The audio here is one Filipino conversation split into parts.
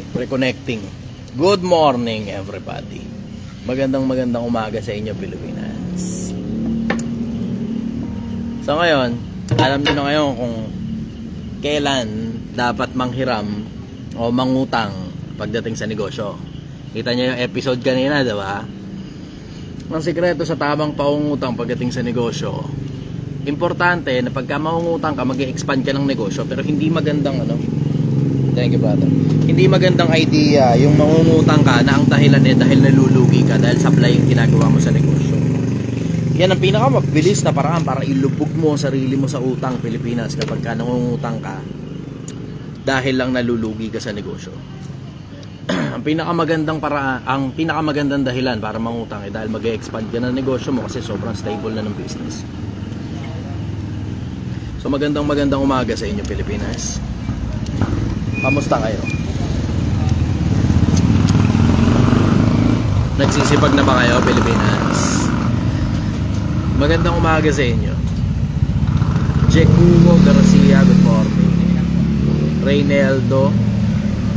Reconnecting. Good morning everybody. Magandang umaga sa inyo Pilipinas. So ngayon, alam niyo na ngayon kung kailan dapat manghiram o mangutang pagdating sa negosyo. Kita niyo yung episode kanina, diba? Ang sikreto sa tamang pangungutang pagdating sa negosyo. Importante na pagka mangungutang ka, mag-e-expand ka ng negosyo, pero hindi magandang Thank you, brother. Hindi magandang idea yung mangungutang ka na ang dahilan dahil nalulugi ka dahil supply yung ginagawa mo sa negosyo. Yan ang pinakamabilis na paraan para ilubog mo sarili mo sa utang, Pilipinas, kapag ka nangungutang ka dahil lang nalulugi ka sa negosyo. Ang pinakamagandang dahilan para mangutang dahil mag-e-expand ka ng negosyo mo kasi sobrang stable na ng business. So magandang umaga sa inyo, Pilipinas. Kamusta kayo? Nagsisipag na ba kayo, Pilipinas? Magandang umaga sa inyo. Jekugo Garcia, good morning. Reyneldo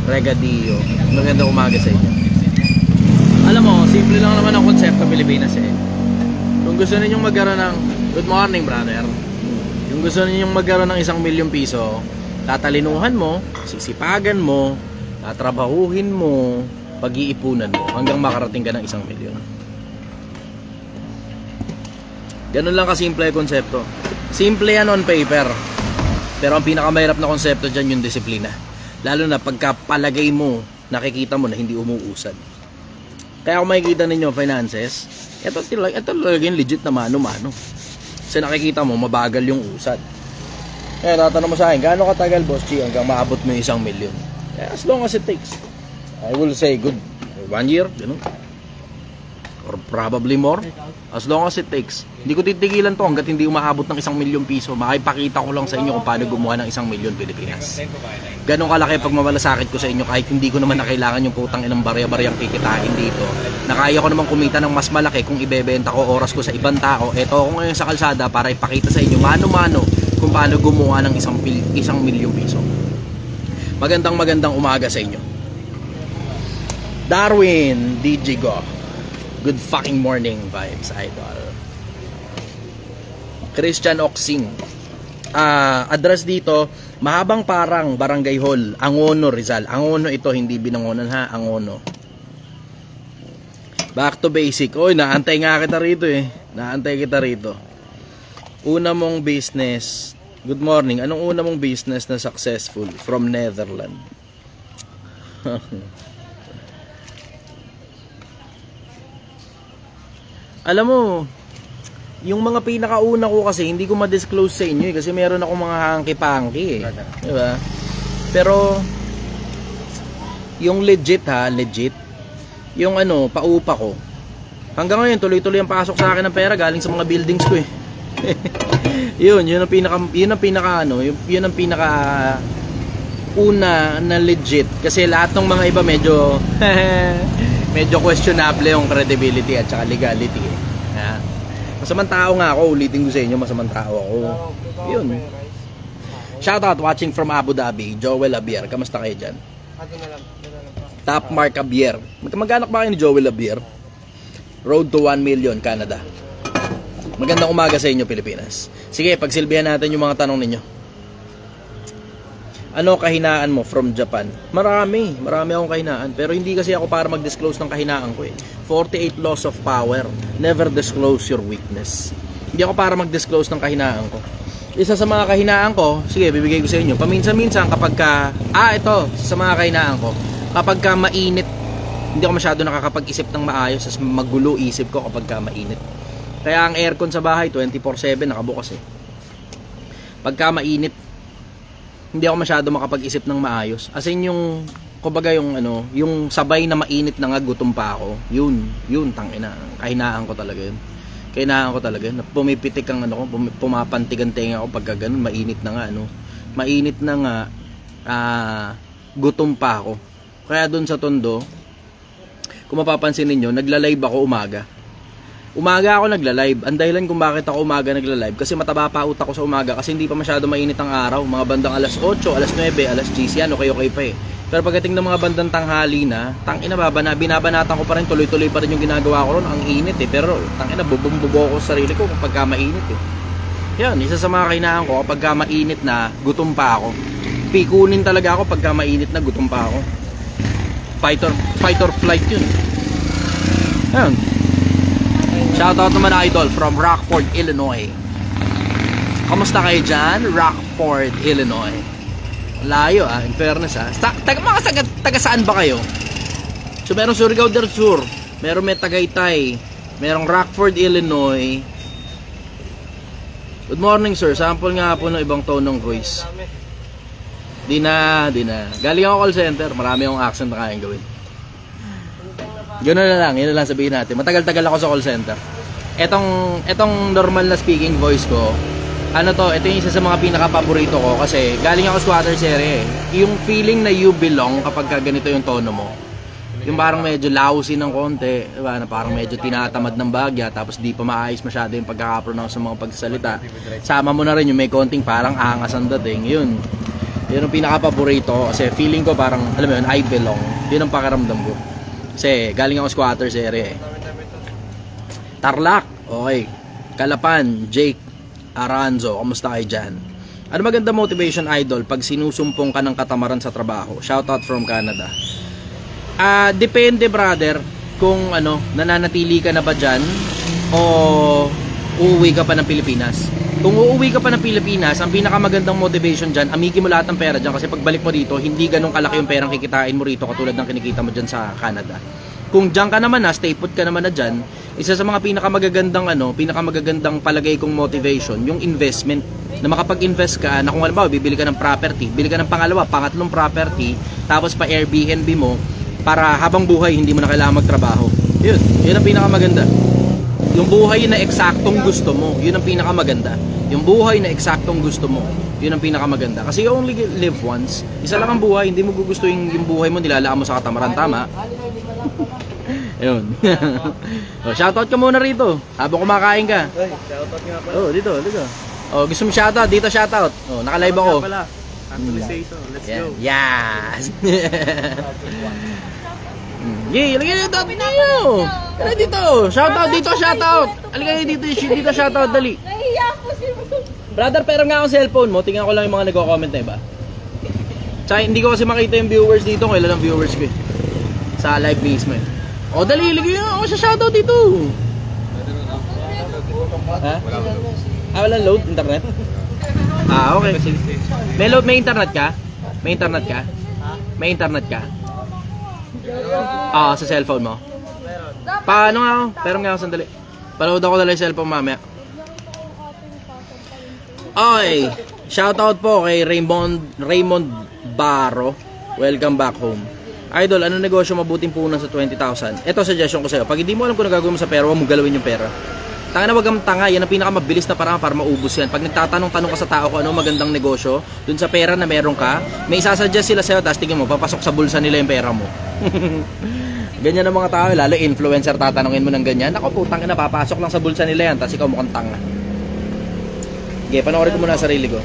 Regadillo, magandang umaga sa inyo. Alam mo, simple lang naman ang konsepto Pilipinas Kung gusto ninyong magkaroon ng good morning, brother. Kung gusto ninyong magkaroon ng 1 milyong piso, tatalinuhan mo, sisipagan mo, tatrabahuhin mo, pag-iipunan mo hanggang makarating ka ng 1 milyon. Ganun lang kasimple konsepto. Simple yan on paper, pero ang pinakamahirap na konsepto dyan yung disiplina. Lalo na pagka palagay mo, nakikita mo na hindi umuusad. Kaya kung makikita ninyo finances, ito talaga yung legit na mano-mano. Kasi nakikita mo mabagal yung usad. Kaya tatanong mo sa akin, gaano katagal, Boss G, hanggang maabot mo yung 1 milyon? As long as it takes. I will say good 1 year, ganun. Or probably more. As long as it takes. Hindi ko titigilan to hanggat hindi umaabot ng 1 milyong piso. Makipakita ko lang sa inyo kung paano gumawa ng 1 milyon Pilipinas. Ganun kalaki pagmamalasakit ko sa inyo kahit hindi ko naman na kailangan yung putang inang barya-baryang kikitain dito. Na kaya ko naman kumita ng mas malaki kung ibebenta ko oras ko sa ibang tao. Eto ako ngayon sa kalsada para ipakita sa inyo mano-mano kung paano gumawa ng 1 milyong piso. Magandang umaga sa inyo. Darwin DJ Go, good fucking morning vibes, idol. Christian Oxing, address dito, mahabang parang Barangay Hall, Angono, Rizal. Angono ito, hindi Binangonan ha, Angono. Back to basic. Oy, naantay nga kita rito Naantay kita rito. Una mong business. Good morning. Anong una mong business na successful from Netherlands? Alam mo, yung mga pinakauna ko kasi hindi ko ma-disclose sa inyo kasi meron akong mga hangki-pangki diba? Pero yung legit yung paupa ko. Hanggang ngayon tuloy-tuloy ang pasok sa akin ng pera galing sa mga buildings ko yun ang pinaka una na legit kasi lahat ng mga iba medyo medyo questionable yung credibility at saka legality Masamang tao nga ako, ulitin ko sa inyo, masamang tao ako. Yun. Shoutout watching from Abu Dhabi, Joel Abier. Kamusta kayo dyan? Top Mark Abier. Magkaanak ba kayo ni Joel Abier? Road to 1 million, Canada. Magandang umaga sa inyo, Pilipinas. Sige, pagsilbihan natin yung mga tanong ninyo. Ano kahinaan mo from Japan? Marami akong kahinaan. Pero hindi kasi ako para mag-disclose ng kahinaan ko 48 laws of power. Never disclose your weakness. Hindi ako para mag-disclose ng kahinaan ko. Isa sa mga kahinaan ko, sige, bibigay ko sa inyo. Paminsan-minsan kapag ka, ito, sa mga kahinaan ko. Kapag ka mainit, hindi ako masyado nakakapag-isip ng maayos. As magulo isip ko kapag ka mainit. Kaya ang aircon sa bahay, 24/7 nakabukas Pagka mainit, hindi ako masyado makapag-isip ng maayos. As in yung kumbaga yung sabay na mainit na nga gutom pa ako. Yun tangina. Kahinaan ko talaga yun. Kahinaan ko talaga. Pumipitik ang pumapantig ang tenga ko pagka ganun, mainit na nga Mainit na nga gutom pa ako. Kaya doon sa Tondo, kung mapapansin niyo, nagla-live ako umaga. Umaga ako nagla-live. Ang dahilan kung bakit ako umaga nagla-live kasi mataba pa utak ko sa umaga kasi hindi pa masyado mainit ang araw. Mga bandang alas 8, alas 9, alas 10 yan, okay pa Pero pagdating ng mga bandang tanghali na, tangina binabanatan ko pa rin, tuloy-tuloy pa rin yung ginagawa ko ron. Ang init eh, pero tangina bubong-bubo ko sa sarili ko kapag ka mainit eh. Yan, isa sa mga kahinaan ko kapag ka mainit na, gutom pa ako. Pikunin talaga ako pagka mainit na, gutom pa ako. Fight or flight yun. Yan. Shoutout naman idol from Rockford, Illinois. Kamusta kayo dyan? Rockford, Illinois. Layo in fairness taga saan ba kayo? So merong Surigao del Sur, merong may Tagaytay, merong Rockford, Illinois. Good morning sir, sample nga po ng ibang tone ng voice. Di na. Galing ako call center, marami akong accent na kayang gawin. Ganoon na lang, yun na lang sabihin natin. Matagal-tagal ako sa call center. Etong normal na speaking voice ko, ito yung isa sa mga pinaka-paborito ko kasi galing ako squatter series yung feeling na you belong kapag ganito yung tono mo. Yung parang medyo lousy ng konti, diba? Na parang medyo tinatamad ng bagya tapos di pa maayos masyado yung pagkaka-pronounce sa mga pagsasalita. Sama mo na rin yung may konting parang angas ang dating. Yun yung pinaka-paborito ko kasi feeling ko parang, alam mo yun, I belong. Yun ang pakiramdam ko. Kasi galing ako squatter series Tarlac, okay. Calapan, Jake Aranzo, kamusta kayo dyan? Ano maganda motivation idol pag sinusumpong ka ng katamaran sa trabaho? Shoutout from Canada. Depende brother kung nananatili ka na ba dyan o uuwi ka pa ng Pilipinas. Kung uuwi ka pa ng Pilipinas, ang pinakamagandang motivation dyan, amigin mo lahat ng pera dyan kasi pagbalik mo dito, hindi ganun kalaki yung perang kikitain mo rito katulad ng kinikita mo dyan sa Canada. Kung dyan ka naman stay put ka naman na dyan, isa sa mga pinakamagagandang palagay kong motivation, yung investment. Na makapag-invest ka, na kung halimbawa, bibili ka ng property, bili ka ng pangatlong property, tapos pa Airbnb mo, para habang buhay, hindi mo na kailangan magtrabaho. Yun ang pinakamaganda. Yung buhay na eksaktong gusto mo, yun ang pinakamaganda. Yung buhay na eksaktong gusto mo, yun ang pinakamaganda. Kasi you only live once. Isa lang ang buhay, hindi mo gugustuhin yung buhay mo, nilalaan mo sa katamaran, tama? Ayun. Shoutout ka muna rito habang kumakain ka. Shoutout nga pala. Dito. Gusto mo shoutout? Dito shoutout. Naka-live ako. Actualization. Let's go. Yes. Lagyan dito. Tara dito. Shoutout dito, shoutout. Halika dito shoutout, dali. Nahiya po si Brother, pero nga ako cellphone mo. Tingnan ko lang yung mga nagko-comment na iba. Tsaka hindi ko kasi makita yung viewers dito. Kailan ang viewers ko sa live mismo dali, lagyan ako sa shoutout dito. Ha? Walang load internet? Okay. May internet ka? May internet ka? Sa cellphone mo? Paano nga ako? Pero nga ako sandali. Panood ako na lang yung cellphone mamaya. Okay. Shoutout po kay Raymond Barro. Welcome back home. Idol, ano negosyo mabuting punan sa 20,000? Ito suggestion ko sa'yo. Pag hindi mo alam kung gagawin mo sa pera, huwag mo galawin yung pera. Tanga na, wag kang tanga. Yan ang pinakamabilis na parang para maubos yan. Pag nagtatanong-tanong ka sa tao kung ano magandang negosyo, dun sa pera na meron ka, may isasuggest sila sa'yo, tapos tingin mo, papasok sa bulsa nila yung pera mo. Ganyan ang mga tao, lalo influencer, tatanungin mo ng ganyan. Ako putang ina, papasok lang sa bulsa nila yan, tapos ikaw mukhang tanga. Okay, panoorin ko muna sarili ko.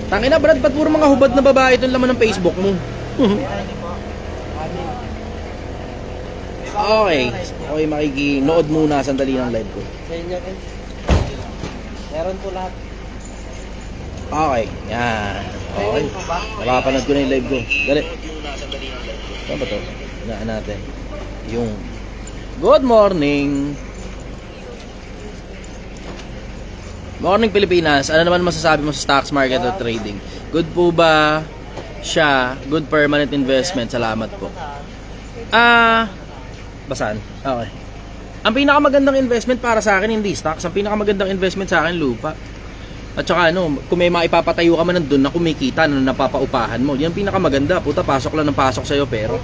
Tangina, Brad, ba't puro mga hubad na babae itong laman ng Facebook mo? Okay, makikinood muna sandali ng live ko. Meron po lahat. Okay, yan. Okay, napapanood ko na yung live ko. Dali. Saan ba ito? Hinaan natin. Yung good morning. Morning Pilipinas. Ano naman masasabi mo sa stocks market o trading? Good po ba siya? Good permanent investment. Salamat po. Basan? Okay. Ang pinakamagandang investment para sa akin hindi stocks. Ang pinakamagandang investment sa akin lupa. At saka kung may maipapatayo ka man nandun na kumikita na napapaupahan mo, yan pinakamaganda. Puta, pasok lang ng pasok sa'yo pero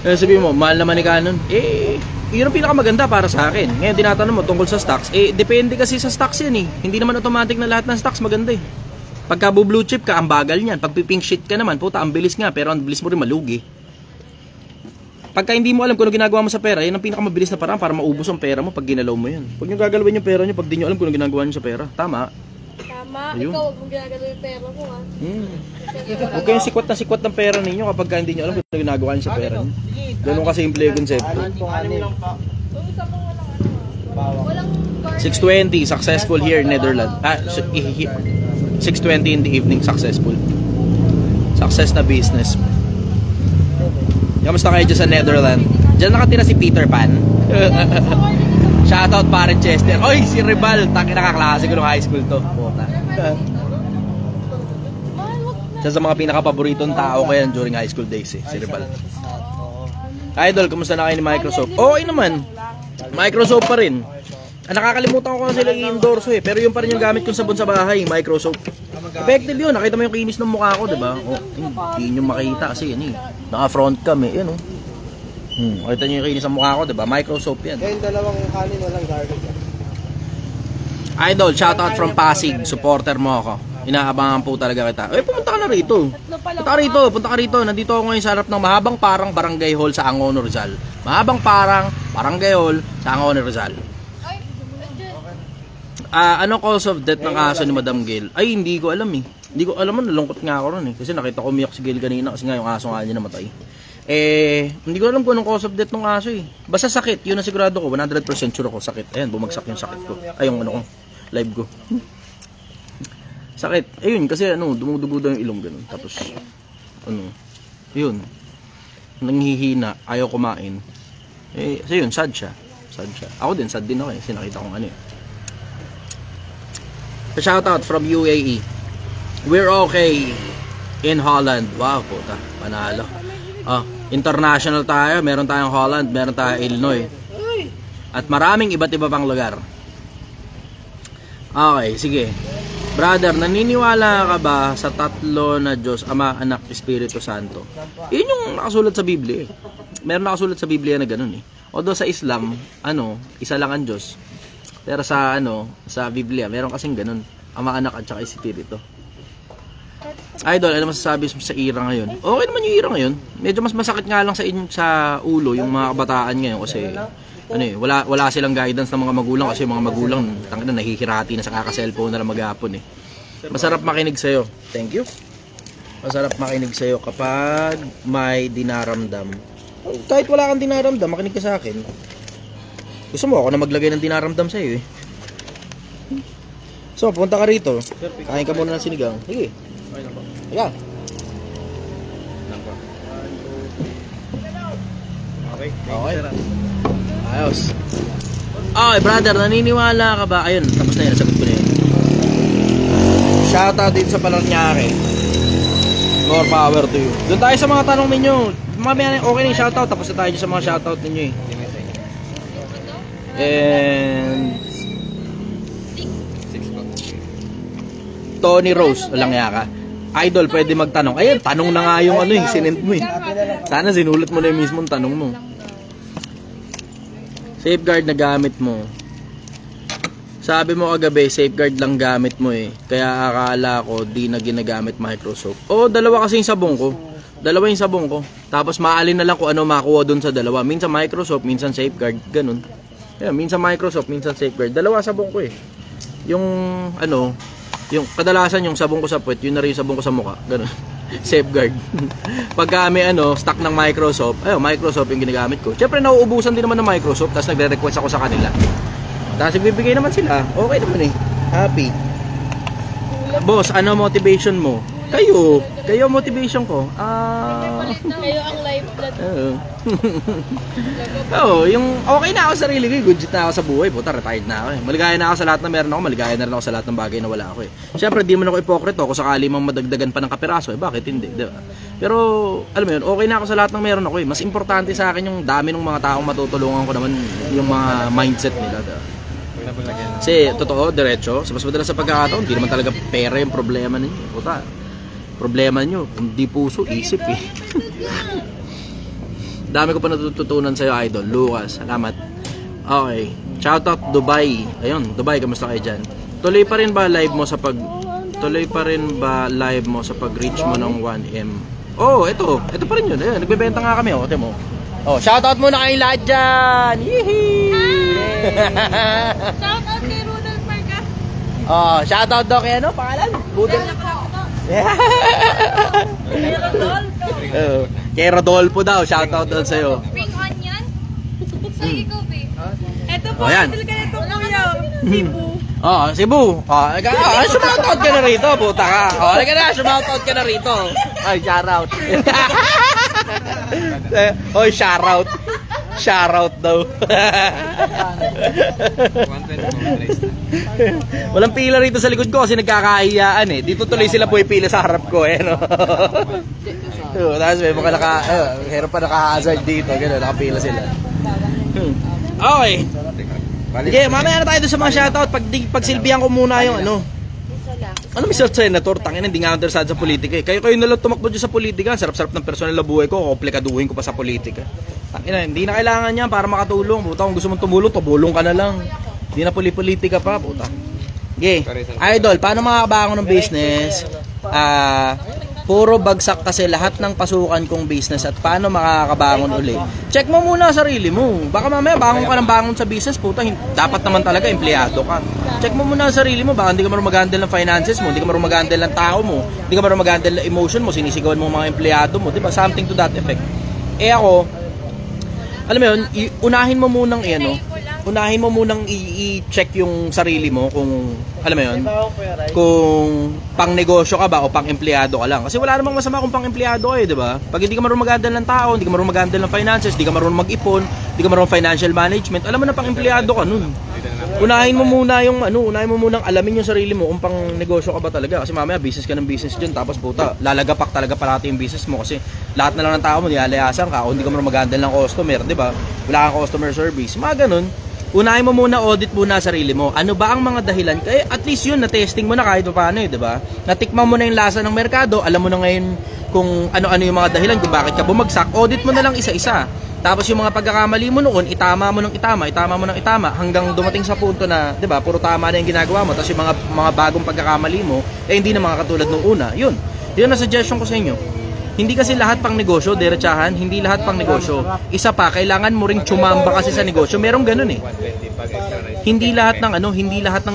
sabihin mo, mahal naman ni Canon. Yun ang pinakamaganda para sa akin. Ngayon tinatanong mo tungkol sa stocks. Depende kasi sa stocks yan . Hindi naman automatic na lahat ng stocks maganda . Pagka blue chip ka, ang bagal niyan. Pag pink sheet ka naman, puta, ang bilis nga, pero ang bilis mo rin malugi. Pagka hindi mo alam kung ano ginagawa mo sa pera, yan ang pinakamabilis na paraan para maubos ang pera mo pag ginalaw mo yan. Huwag nyo gagalawin yung pera nyo pag di nyo alam kung ano ginagawa nyo sa pera. Tama? Tama Ayun. Ikaw, huwag mong ginagano yung pera mo, ha? Huwag kayong sikwat ng pera ninyo kapag hindi nyo alam kung ano ginagawa nyo sa pera nyo. Ganun kasi simple yung konsepto. Kung isa pong walang 6:20, successful here in Netherlands. 6:20 in the evening, successful. Success na business. Kamusta kayo dyan sa Netherlands? Diyan nakatira si Peter Pan. Shoutout pare Chester. Oy, si Rebal. Taki nakaklase ko nung high school to. Puta. Siya sa mga pinaka-paboritong tao ko yan during high school days eh, si Rebal. Idol, kumusta na kayo ni Microsoft? Okay naman. Microsoft pa rin. Nakakalimutan ko kasi sila i-endorse eh. Pero yun pa rin yung gamit kong sabon sa bahay, Microsoft. Effective yun. Nakita mo yung kinis ng mukha ko, diba? Oh, hindi nyo makita kasi yan eh. Naka-front cam eh. Yan oh. Nakita nyo yung kinis ng mukha ko, diba? Microsoft yan. Kaya yung dalawang kanin, walang garlic. Idol, shoutout from Pasig. Supporter mo ako. Inaabangan po talaga kita. Eh, pumunta ka na rito. Punta ka rito. Nandito ako ngayon sa harap ng mahabang parang Barangay Hall sa Angono, Rizal. Mahabang parang Barangay Hall sa Angono, Rizal. Ano cause of death ng aso ni Madam Gail? Ay, hindi ko alam eh. Hindi ko alam, nalungkot nga ako ron eh. Kasi nakita ko umiyak si Gail kanina kasi nga yung aso nga niya namatay. Hindi ko alam kung anong cause of death ng aso eh. Basta sakit, yun na sigurado ko. 100% sure ako sakit. Ayan, bumagsak yung sakit ko. Ay, yung ano ko, live ko. Sakit. Ayun, kasi dumudugo daw yung ilong ganun. Tapos, yun. Nanghihina, ayaw kumain. Kasi yun, sad siya. Ako din, sad din ako eh. Kasi nakita kong ano eh. Shoutout from UAE. We're okay in Holland. Wow, puta. Panalo. International tayo. Meron tayong Holland, meron tayong Illinois. At maraming iba't iba pang lugar. Okay, sige. Brother, naniniwala ka ba sa tatlo na Diyos, Ama, Anak, Espiritu Santo? Yun yung nakasulat sa Biblia eh. Meron nakasulat sa Biblia na ganun eh. Although sa Islam, isa lang ang Diyos. Pero sa sa Biblia, meron kasing ganun. Ama, Anak, at saka Espiritu. Idol, ano masasabi mo sa ira ngayon? Okay naman yung ira ngayon. Medyo mas masakit nga lang sa ulo yung mga kabataan ngayon kasi wala silang guidance ng mga magulang kasi yung mga magulang nahihirati na sa kaka-cellphone na lang maghapon eh. Masarap makinig sa'yo. Thank you. Masarap makinig sa'yo kapag may dinaramdam. Kahit wala kang dinaramdam, makinig ka sa akin. Gusto mo ako na maglagay ng dinaramdam sa'yo eh. So, punta ka rito. Kain ka muna ng sinigang. Sige. Ayan. Okay. Ayos. Okay, brother, naniniwala ka ba? Ayun, tapos na yun. Nasagot ko na yun. Shoutout dito sa Paranaque. More power to you. Doon tayo sa mga tanong ninyo. Mamaya okay na yung shoutout. Tapos na tayo sa mga shoutout ninyo eh. And Tony Rose, walang yaka. Idol, pwede magtanong. Ayun, tanong na nga yung sinend mo eh. Sana sinulat mo na yung mismong tanong mo. Safeguard na gamit mo. Sabi mo kagabi, safeguard lang gamit mo eh. Kaya akala ko di na ginagamit Microsoft. Dalawa kasi yung sabong ko. Tapos maalin na lang kung ano makuha dun sa dalawa. Minsan Microsoft, minsan safeguard. Ganun. Yeah, minsan Microsoft, minsan safeguard. Dalawa sabong ko eh. Yung kadalasan yung sabong ko sa puwet, yun na rin yung sabong ko sa mukha. Ganun. Safeguard. Pagka may stock ng Microsoft, Microsoft yung ginagamit ko. Siyempre nauubusan din naman ng Microsoft, tapos nagre-request ako sa kanila. Tapos bibigay naman sila. Okay naman eh. Happy. Boss, ano motivation mo? Kayo motivation ko. Kayo ang lifeblood. Yung okay na ako sa sarili ko, good na ako sa buhay, puta, retired na ako eh. Maligaya na ako sa lahat na meron ako, maligaya na rin ako sa lahat ng bagay na wala ako eh. Siyempre, di man ako ipokrito, kung sakali mang madagdagan pa ng kapiraso, bakit hindi, di ba? Pero, alam mo yun, okay na ako sa lahat ng meron ako eh. Mas importante sa akin yung dami ng mga taong matutulungan ko naman, yung mga mindset nila, diba? Kasi, totoo, diretso, mas madalas sa pagkakataon, hindi naman talaga pera yung problema ninyo, puta. Problema nyo, hindi puso, isip eh. Dami ko pa natututunan sa'yo, Idol. Lucas, salamat. Okay, shoutout Dubai. Ayun, Dubai, kamusta kayo dyan? Tuloy pa rin ba live mo sa pag-reach mo ng 1M? Ito pa rin yun. Ayun, nagbebenta nga kami, ate mo. Shoutout muna kayong lahat dyan! Yehey! Shoutout kay Ronald Marca. Oh, shoutout daw kay ano, pangalan? Budol. Yeah. Kay Rodolfo daw, shoutout daw sa'yo. Pink onion? Sige ko, babe. Ito po, Oh, yan. ka na ito, kuya. Cebu. Oh, Cebu. Oh, shoutout ka na rito, puta ka. Oh, halika na, shoutout ka na rito. Ay, shoutout. Oy, shoutout. Shoutout daw. Walang pila rito sa likod ko kasi nagkakahiyaan eh. Dito tuloy sila pumipila sa harap ko eh, no. Tapos may mga hirap pa naka-hazard dito, gano'n, nakapila sila. Okay. Sige, mamaya na tayo doon sa mga shoutout. Pagsilbihan ko muna yung ano. Ano Mr. Senator? Tangin, hindi nga ako interesado sa politika eh. Kayo na lang tumakbo dyan sa politika. Sarap-sarap ng personal na buhay ko. Komplikaduhin ko pa sa politika. Tangin, hindi na kailangan yan para makatulong. Puta, kung gusto mong tumulong ka na lang. Hindi na politika pa, puta. Okay. Idol, paano makakabangon ng business? Puro bagsak kasi lahat ng pasukan kong business at paano makakabangon uli. Check mo muna sarili mo. Baka mamaya bangon ka ng bangon sa business, puta, dapat naman talaga empleyado ka. Check mo muna sarili mo, baka hindi ka marunong mag-handle ng finances mo, hindi ka marunong mag-handle ng tao mo, hindi ka marunong mag-handle ng emotion mo, sinisigawan mo mga empleyado mo, di ba? Something to that effect. Eh ako, alam mo yun, unahin mo munang i-check yung sarili mo kung, alam mo yun, kung pang negosyo ka ba o pang empleyado ka lang. Kasi wala namang masama kung pang empleyado ka eh, di ba? Pag hindi ka marunong mag-handle ng tao, hindi ka marunong mag-handle ng finances, hindi ka marunong mag-ipon, hindi ka marunong financial management, alam mo na pang empleyado ka nun. Unahin mo muna yung unahin mo munang alamin yung sarili mo kung pang negosyo ka ba talaga. Kasi mamaya business ka ng business dyan, tapos puta, lalagapak talaga parati yung business mo kasi lahat na lang ng tao mo nilalayasan ka o hindi ka marunong mag-handle ng customer, di ba? Wala kang customer service, mga ganun. Unahin mo muna, audit muna sarili mo. Ano ba ang mga dahilan? Kaya at least yun, na-testing mo na kahit paano eh, di ba? Natikman mo na yung lasa ng merkado, alam mo na ngayon kung ano-ano yung mga dahilan, kung bakit ka bumagsak, audit mo na lang isa-isa. Tapos yung mga pagkakamali mo noon, itama mo ng itama, hanggang dumating sa punto na, 'di ba, puro tama na yung ginagawa mo. Tapos yung mga bagong pagkakamali mo, hindi na mga katulad nung una. Yun na suggestion ko sa inyo. Hindi kasi lahat pang negosyo, diretsahan, hindi lahat pang negosyo. Isa pa, kailangan mo ring tsumamba kasi sa negosyo. Merong ganun eh. Hindi lahat ng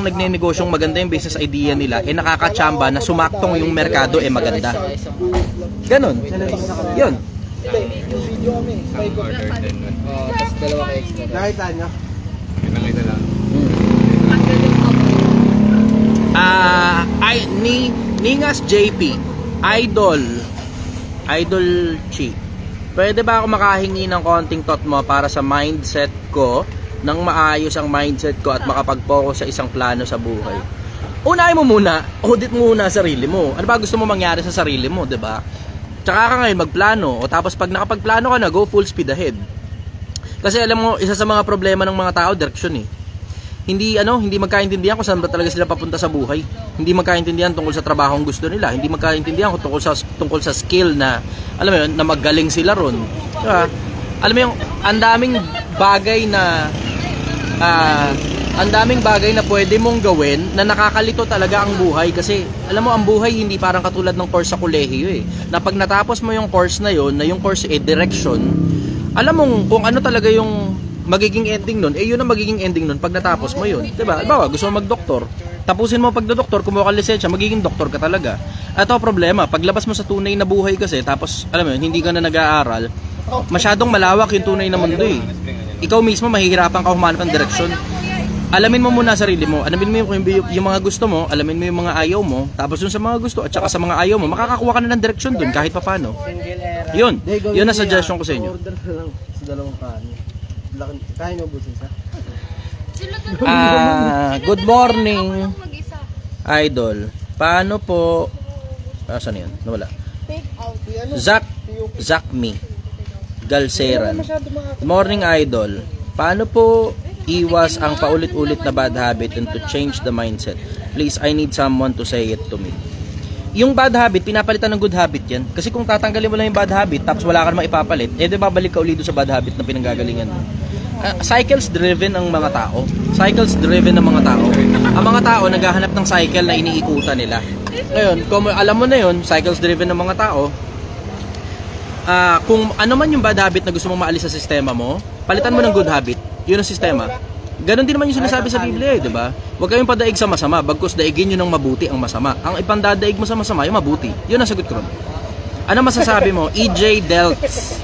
nagne-negosyong maganda yung business idea nila, nakakatsamba na sumaktong yung merkado maganda. Ganun. Yun. Video kami. Tapos dalawa ka extra. Nakita nyo? Nakita lang. Ningas JP, Idol Chi. Pwede ba ako makahingi ng konting thought mo para sa mindset ko, nang maayos ang mindset ko at makapag-focus sa isang plano sa buhay? Unahin mo muna, audit mo muna sarili mo. Ano ba gusto mo mangyari sa sarili mo, 'di ba? Tsaka ka ngayon magplano, o tapos pag nakapagplano ka na, go full speed ahead. Kasi alam mo, isa sa mga problema ng mga tao, direksyon eh. Hindi magkaintindihan kung saan ba talaga sila papunta sa buhay. Hindi magkaintindihan tungkol sa trabahong gusto nila. Hindi magkaintindihan kung tungkol sa skill na, alam mo yun, na magaling sila ron. Diba? Alam mo yung, ang daming bagay na pwede mong gawin na nakakalito talaga ang buhay. Kasi alam mo, ang buhay hindi parang katulad ng course sa kolehiyo eh. Na pag natapos mo yung course na yun, na yung course direction, alam mo kung ano talaga yung magiging ending nun, yun ang magiging ending nun pag natapos mo yun, diba? Bawa, gusto mo mag-doktor, tapusin mo pagdodoktor, kumuha ka lisensya, magiging doktor ka talaga. At ang problema, paglabas mo sa tunay na buhay kasi, tapos alam mo yun, hindi ka na nag-aaral, masyadong malawak yung tunay na mundo eh. Ikaw mismo mahihirapan ka humanap ng direksyon. Alamin mo muna sarili mo, alamin mo yung mga gusto mo, alamin mo yung mga ayaw mo, tapos dun sa mga gusto at saka sa mga ayaw mo, makakakuha ka na ng direksyon dun kahit paano. Yun ang suggestion ko sa inyo. Order na lang sa dalawang kanin. Kain mo busin sa? Good morning, Idol. Paano po? Saan yan? Nawala. Zakmi Galceran. Good morning, Idol. Paano po iwas ang paulit-ulit na bad habit and to change the mindset? Please, I need someone to say it to me. Yung bad habit, pinapalitan ng good habit yan. Kasi kung tatanggalin mo lang yung bad habit, tapos wala ka naman ipapalit, di babalik ka ulit sa bad habit na pinanggagalingan mo. Cycles driven ang mga tao. Ang mga tao naghahanap ng cycle na iniikutan nila. Ngayon, kung alam mo na yun, cycles driven ng mga tao, kung ano man yung bad habit na gusto mong maalis sa sistema mo, palitan mo ng good habit. Yun ang sistema. Ganon din naman yung sinasabi sa Biblia, di ba? Huwag kayong padaig sa masama, bagkus daigin nyo ng mabuti ang masama. Ang ipandadaig mo sa masama, yung mabuti. Yun ang sagot ko ron. Ano masasabi mo? EJ Delts.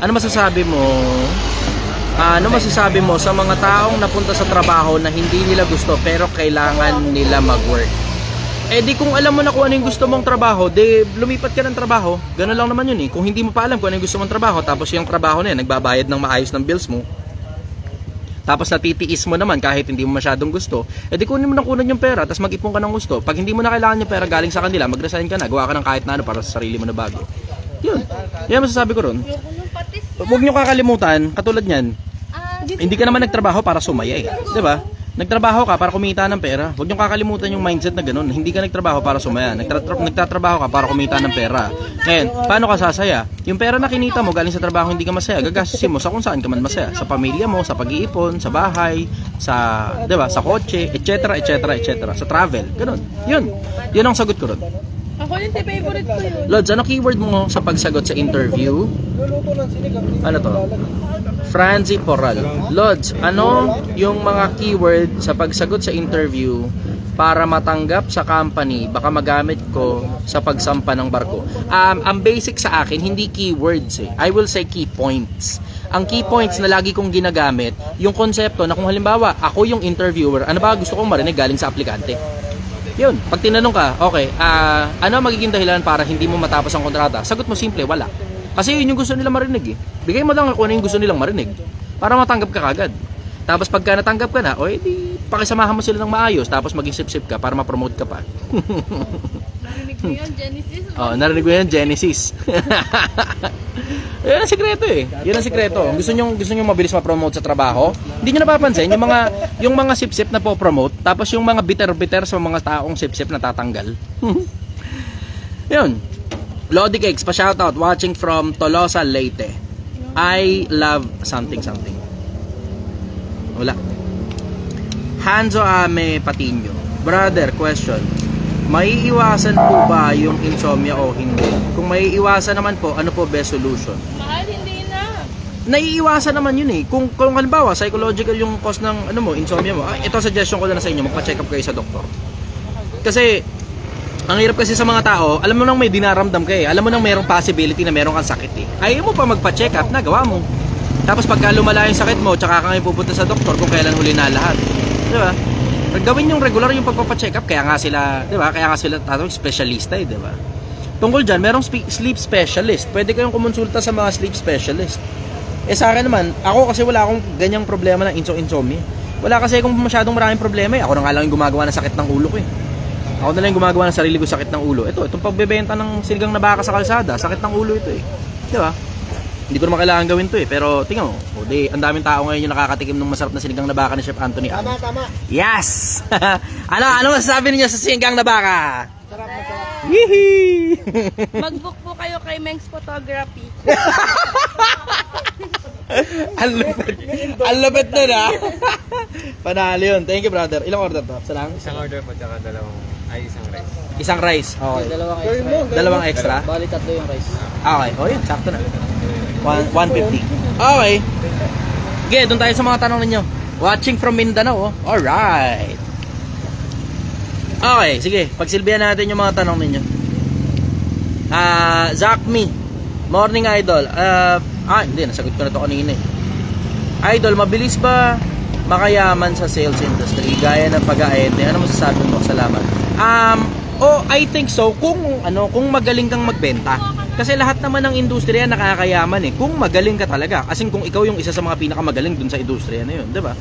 Ano masasabi mo? Ano masasabi mo sa mga taong napunta sa trabaho na hindi nila gusto pero kailangan nila mag-work? Eh di kung alam mo na kung ano yung gusto mong trabaho, di lumipat ka ng trabaho. Ganun lang naman yun eh. Kung hindi mo pa alam kung ano yung gusto mong trabaho, tapos yung trabaho na yan, nagbabayad ng maayos ng bills mo, tapos natitiis mo naman kahit hindi mo masyadong gusto, eh di kunin mo ng kunan yung pera, tapos mag-ipon ka ng gusto. Pag hindi mo na kailangan yung pera galing sa kanila, mag-resign ka na, gawa ka ng kahit na ano para sa sarili mo na bago. Yun. Yan masasabi ko ron. Huwag nyo kakalimutan, katulad nyan, hindi ka naman nagtrabaho para sumaya eh. Diba? Nagtrabaho ka para kumita ng pera. Huwag nyo kakalimutan yung mindset na ganun. Hindi ka nagtrabaho para sumaya. Nagtatrabaho ka para kumita ng pera. Ngayon, paano ka sasaya? Yung pera na kinita mo galing sa trabaho hindi ka masaya, gagastusin mo sa kung saan ka man masaya. Sa pamilya mo, sa pag-iipon, sa bahay, sa, diba, sa kotse, etc. Sa travel. Ganun. Yun. Yun ang sagot ko ron. Ako yung favorite ko yun. Lods, ano keyword mo sa pagsagot sa interview? Ano to? Franzi Porral. Lods, ano yung mga keyword sa pagsagot sa interview para matanggap sa company, baka magamit ko sa pagsampa ng barko? Ang basic sa akin, hindi keywords eh. I will say key points. Ang key points na lagi kong ginagamit, yung konsepto na kung halimbawa, ako yung interviewer, ano ba gusto kong marinig galing sa aplikante? Yun, pag tinanong ka, okay, ano magiging dahilan para hindi mo matapos ang kontrata? Sagot mo simple, wala. Kasi yun yung gusto nilang marinig eh. Bigay mo lang kung ano yung gusto nilang marinig para matanggap ka kagad. Tapos pagka natanggap ka na, o edi pakisamahan mo sila ng maayos, tapos maging sip-sip ka para ma-promote ka pa. Narinig mo yun, Genesis? Oh, narinig mo yun, Genesis. Yan ang sikreto eh. Yan ang sikreto. Gusto nyo mabilis ma-promote sa trabaho, hindi nyo napapansin yung mga sip-sip na po-promote, tapos yung mga bitter-bitter sa mga taong sip-sip na tatanggal. Yun. Lodi Cakes, pa-shoutout, watching from Tolosa, Leyte. I love something. Wala. Hanzo Ame Patiño. Brother, question. Maiiwasan po ba yung insomnia o hindi? Kung maiiwasan naman po, ano po best solution? Mahal, hindi na. Naiiwasan naman yun eh. Kung halimbawa, psychological yung cause ng insomnia mo, ito suggestion ko na sa inyo, magpa-check up kayo sa doktor. Kasi, ang hirap kasi sa mga tao, alam mo nang may dinaramdam ka eh. Alam mo nang mayroong possibility na mayroong kang sakit eh. Ayaw mo pa magpa-check up, nagawa mo. Tapos pagka lumala yung sakit mo, tsaka ka ngayon pupunta sa doktor kung kailan huli na lahat. Di ba? Gawin yung regular yung pagpapacheck up, kaya nga sila, di ba? Kaya nga sila tatawag specialista eh, di ba? Tungkol dyan, merong sleep specialist. Pwede kayong kumonsulta sa mga sleep specialist. Eh sa akin naman, ako kasi wala akong ganyang problema ng insomnia. Wala kasi akong masyadong maraming problema eh. Ako na nga lang yung gumagawa ng sakit ng ulo ko eh. Ako na lang yung gumagawa ng sarili ko sakit ng ulo. Itong pagbebenta ng sinigang na baka sa kalsada, sakit ng ulo ito eh. Di ba? Hindi ko naman kailangan gawin to eh. Pero tingnan mo, ang daming tao ngayon yung nakakatikim ng masarap na sinigang na baka ni Chef Anthony. Tama. Yes! ano masasabi niyo sa sinigang na baka? Sarap. Yee! Mag-book po kayo kay Mengs Photography. Ang lupit nun ah. Panalo yun. Thank you brother. Ilang order to? Isa lang? Isang order po, tsaka isang rice. Isang rice. Okay. Dalawang Extra? extra. Bali, 3 yung rice. Okay. O yun, sakto na. 150. Okay. Okay, doon tayo sa mga tanong ninyo. Watching from Mindanao. Alright. Okay, sige. Pagsilbihan natin yung mga tanong ninyo. Zach Me. Morning Idol. Hindi. Nasagot ko na to kanina eh. Idol, mabilis ba makayaman sa sales industry gaya ng pag-aete? Ano masasabi mo? Salamat. I think so kung magaling kang magbenta. Kasi lahat naman ng industriya nakakayaman eh. Kung magaling ka talaga. Kasi kung ikaw yung isa sa mga pinakamagaling dun sa industriya na yun, 'di ba?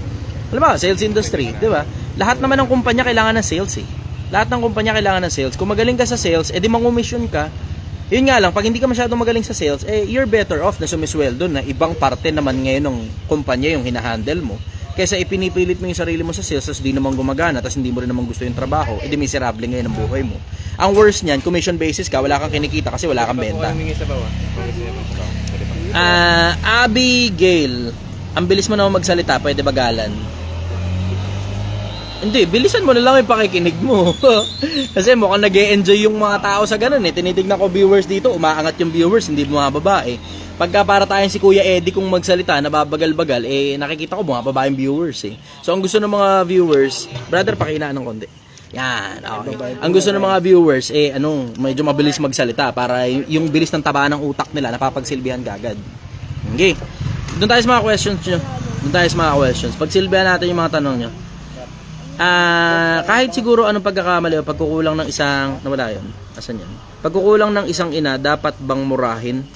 Alam ba, sales industry, 'di ba? Lahat naman ng kumpanya kailangan ng sales eh. Lahat ng kumpanya kailangan ng sales. Kung magaling ka sa sales, edi mangumisyon ka. Yun nga lang, pag hindi ka masyadong magaling sa sales, you're better off na sumisweldo na ibang parte naman ngayon ng kumpanya yung hinahandle mo. Kaysa ipinipilit mo yung sarili mo sa sales, tapos di naman gumagana, tapos hindi mo rin naman gusto yung trabaho, edi miserable ngayon ang buhay mo. Ang worst niyan, commission basis ka, wala kang kinikita kasi wala kang benta. Abigail, ang bilis mo naman magsalita, pwede bagalan. Hindi, bilisan mo na lang yung pakikinig mo. Kasi mukhang nag-e-enjoy yung mga tao sa ganun eh. Tinitignan ko viewers dito, umaangat yung viewers, hindi bumababa eh. Pagka para tayong si Kuya Eddie kung magsalita, nababagal-bagal, eh nakikita ko bumababa yung viewers eh. So ang gusto ng mga viewers, brother, pakihinaan ng konti. Yan, okay. Ang gusto ng mga viewers, eh medyo mabilis magsalita para yung bilis ng taba ng utak nila, napapagsilbihan kagad. Okay. Doon tayo sa mga questions nyo. Pagsilbihan natin yung mga tanong nyo. Kahit siguro anong pagkakamali o pagkukulang ng isang nawala yun. Asan yan? Pagkukulang ng isang ina, dapat bang murahin?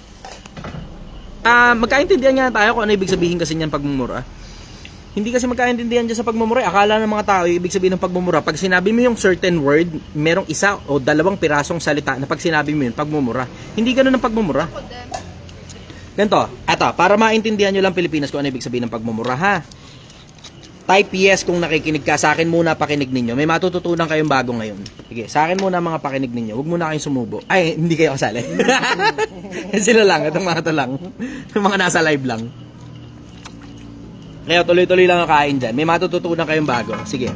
Magkaintindihan nga tayo kung ano ibig sabihin kasi niyan pagmumura. Hindi kasi magkaintindihan dyan sa pagmumura. Akala ng mga tao yung ibig sabihin ng pagmumura. Pag sinabi mo yung certain word, merong isa o dalawang pirasong salita na pag sinabi mo yun, pagmumura. Hindi ganun ang pagmumura. Ganito, eto, para maintindihan nyo lang Pilipinas kung ano ibig sabihin ng pagmumura ha. Type yes kung nakikinig ka. Sa akin muna pakinig ninyo. May matututunan kayong bago ngayon. Sige, sa akin muna mga pakinig ninyo. Huwag muna kayong sumubo. Ay, hindi kayo kasali. Sila lang, itong mga to lang. Yung mga nasa live lang. Kaya tuloy-tuloy lang ang kain dyan. May matututunan kayong bago. Sige.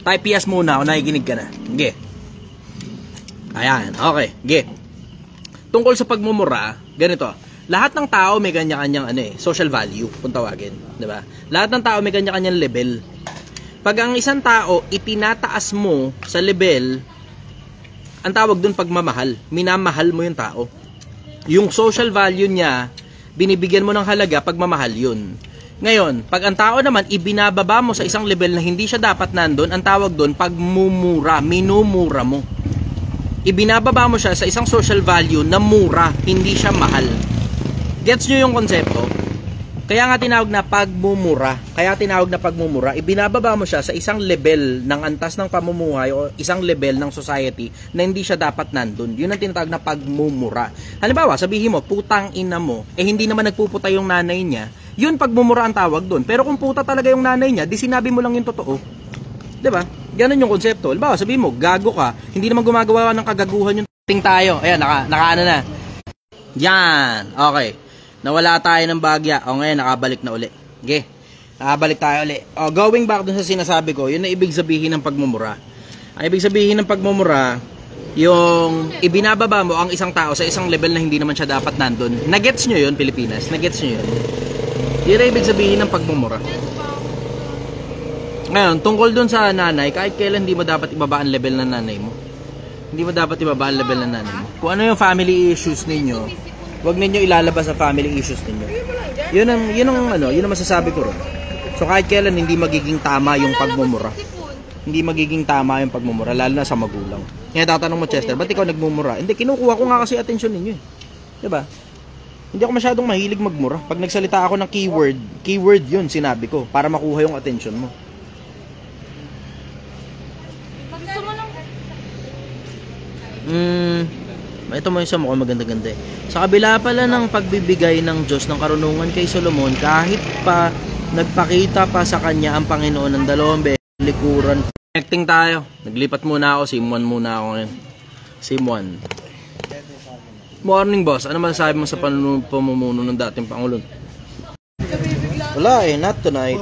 Type yes muna kung nakikinig ka na. Sige. Ayan, okay. Sige. Tungkol sa pagmumura, ganito. Lahat ng tao may kanya-kanyang social value kung tawagin, 'di ba? Lahat ng tao may kanya-kanyang level. Pag ang isang tao itinataas mo sa level, ang tawag doon pagmamahal. Minamahal mo yung tao. Yung social value niya, binibigyan mo ng halaga, pagmamahal 'yun. Ngayon, pag ang tao naman ibinababa mo sa isang level na hindi siya dapat nandoon, ang tawag doon pagmumura, minumura mo. Ibinababa mo siya sa isang social value na mura, hindi siya mahal. Gets nyo yung konsepto? Kaya nga tinawag na pagmumura. Ibinababa mo siya sa isang level ng antas ng pamumuhay o isang level ng society na hindi siya dapat nandun. Yun ang tinatawag na pagmumura. Halimbawa, sabihin mo, putang ina mo, hindi naman nagpuputa yung nanay niya, yun pagmumura ang tawag doon. Pero kung puta talaga yung nanay niya, di sinabi mo lang yung totoo. Diba? Ganun yung konsepto. Halimbawa, sabihin mo, gago ka, hindi naman gumagawa ng kagaguhan yung ting tayo. Ayan, nakaano na. Yan, okay. Nawala tayo ng bagya. O ngayon, nakabalik na uli. Okay. Nakabalik tayo uli. O, going back dun sa sinasabi ko, yun na ibig sabihin ng pagmumura. Ang ibig sabihin ng pagmumura, yung ibinababa mo ang isang tao sa isang level na hindi naman siya dapat nandun. Nagets nyo yun, Pilipinas? Nagets nyo yun? Yun na ibig sabihin ng pagmumura. Ngayon, tungkol dun sa nanay, kahit kailan hindi mo dapat ibaba ang level ng nanay mo. Hindi mo dapat ibaba ang level ng nanay mo. Kung ano yung family issues ninyo, huwag ninyo ilalabas sa family issues ninyo. Yun ang masasabi ko rin. So kahit kailan hindi magiging tama yung pagmumura. Hindi magiging tama yung pagmumura, lalo na sa magulang. Kaya tatanong mo, Chester, ba't ikaw nagmumura? Hindi, kinukuha ko nga kasi atensyon ninyo eh. Diba? Hindi ako masyadong mahilig magmura. Pag nagsalita ako ng keyword yun, sinabi ko, para makuha yung atensyon mo. Gusto mo lang. Ito mo yung sa mukhang maganda-ganda eh. Sa kabila pala ng pagbibigay ng Diyos ng karunungan kay Solomon, kahit pa nagpakita pa sa kanya ang Panginoon ng dalawang likuran. Connecting tayo. Naglipat muna ako. Sim 1 muna ako ngayon. Sim 1. Morning boss. Ano masasabi mo sa pamumuno ng dating Pangulo? Wala eh. Not tonight.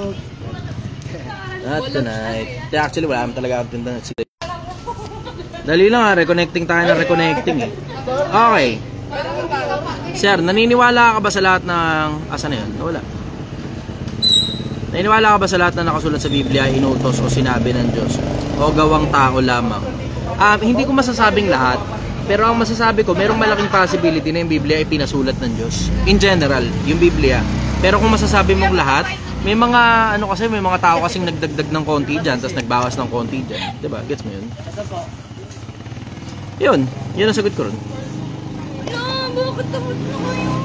Not tonight. Actually wala naman talaga ako tindahan. Dali lang ha. Reconnecting tayo na reconnecting eh. Okay. Sir, naniniwala ka ba sa lahat ng... Asa na yun? Wala. Naniniwala ka ba sa lahat na nakasulat sa Biblia, inutos o sinabi ng Diyos? O gawang tao lamang? Hindi ko masasabing lahat. Pero ang masasabi ko, merong malaking possibility na yung Biblia ay pinasulat ng Diyos. In general, yung Biblia. Pero kung masasabi mong lahat, may mga may mga tao kasing nagdagdag ng konti dyan, tapos nagbawas ng konti dyan. Diba? Gets mo yun? Yun ang sagot ko ron. Bakit tapos na kayo?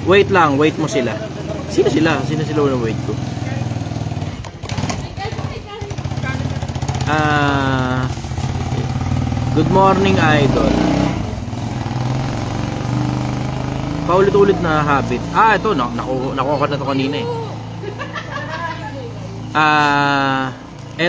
Wait lang, wait mo sila. Sino sila? Sino sila na wait ko? Good morning, idol. Paulit-ulit na habit. Ito, nakuha na to kanina eh.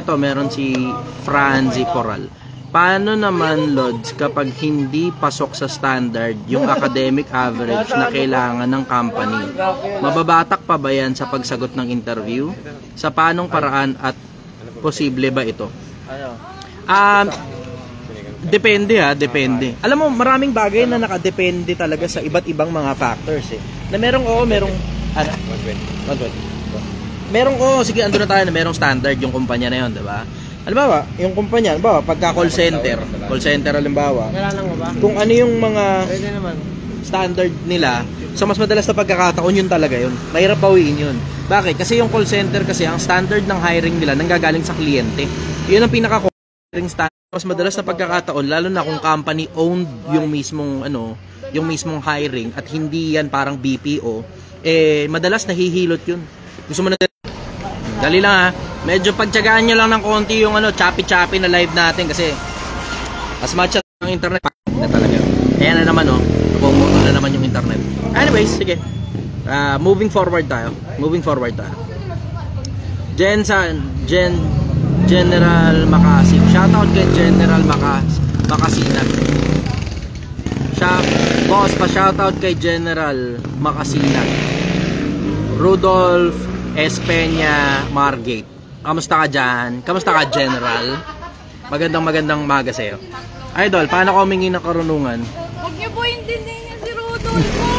Eto, meron si Franzi Coral. Paano naman, Lods, kapag hindi pasok sa standard yung academic average na kailangan ng company? Mababatak pa ba yan sa pagsagot ng interview? Sa paanong paraan at posible ba ito? Depende depende. Alam mo, maraming bagay na nakadepende talaga sa iba't ibang mga factors Na merong ano? 120. Merong sige, andun na tayo na merong standard yung kumpanya na yon, 'di ba? Halimbawa, yung kumpanya, halimbawa, pagka call center halimbawa, kung ano yung mga standard nila, sa mas madalas na pagkakataon yun talaga yun. Mahirap bawiin yun. Bakit? Kasi yung call center kasi, ang standard ng hiring nila nanggagaling sa kliyente. Yun ang pinaka-hiring standard. Mas madalas na pagkakataon, lalo na kung company owned yung mismong hiring at hindi yan parang BPO, madalas nahihilot yun. Gusto mo na dali lang medyo pagtiyagaan nyo lang ng konti yung choppy-choppy na live natin kasi as much as ang internet na talaga. Ayan na naman napupuno na naman yung internet. Anyways, sige. Moving forward tayo. General Makasig. Shoutout kay General Makasinan. Boss, pa-shoutout kay General Makasinan. Rudolph Espeña Margate. Kamusta ka dyan? Kamusta ka, General? Magandang maga sa'yo. Idol, paano ka humingi ng karunungan? Huwag niyo po intindihin niya si Rodolfo.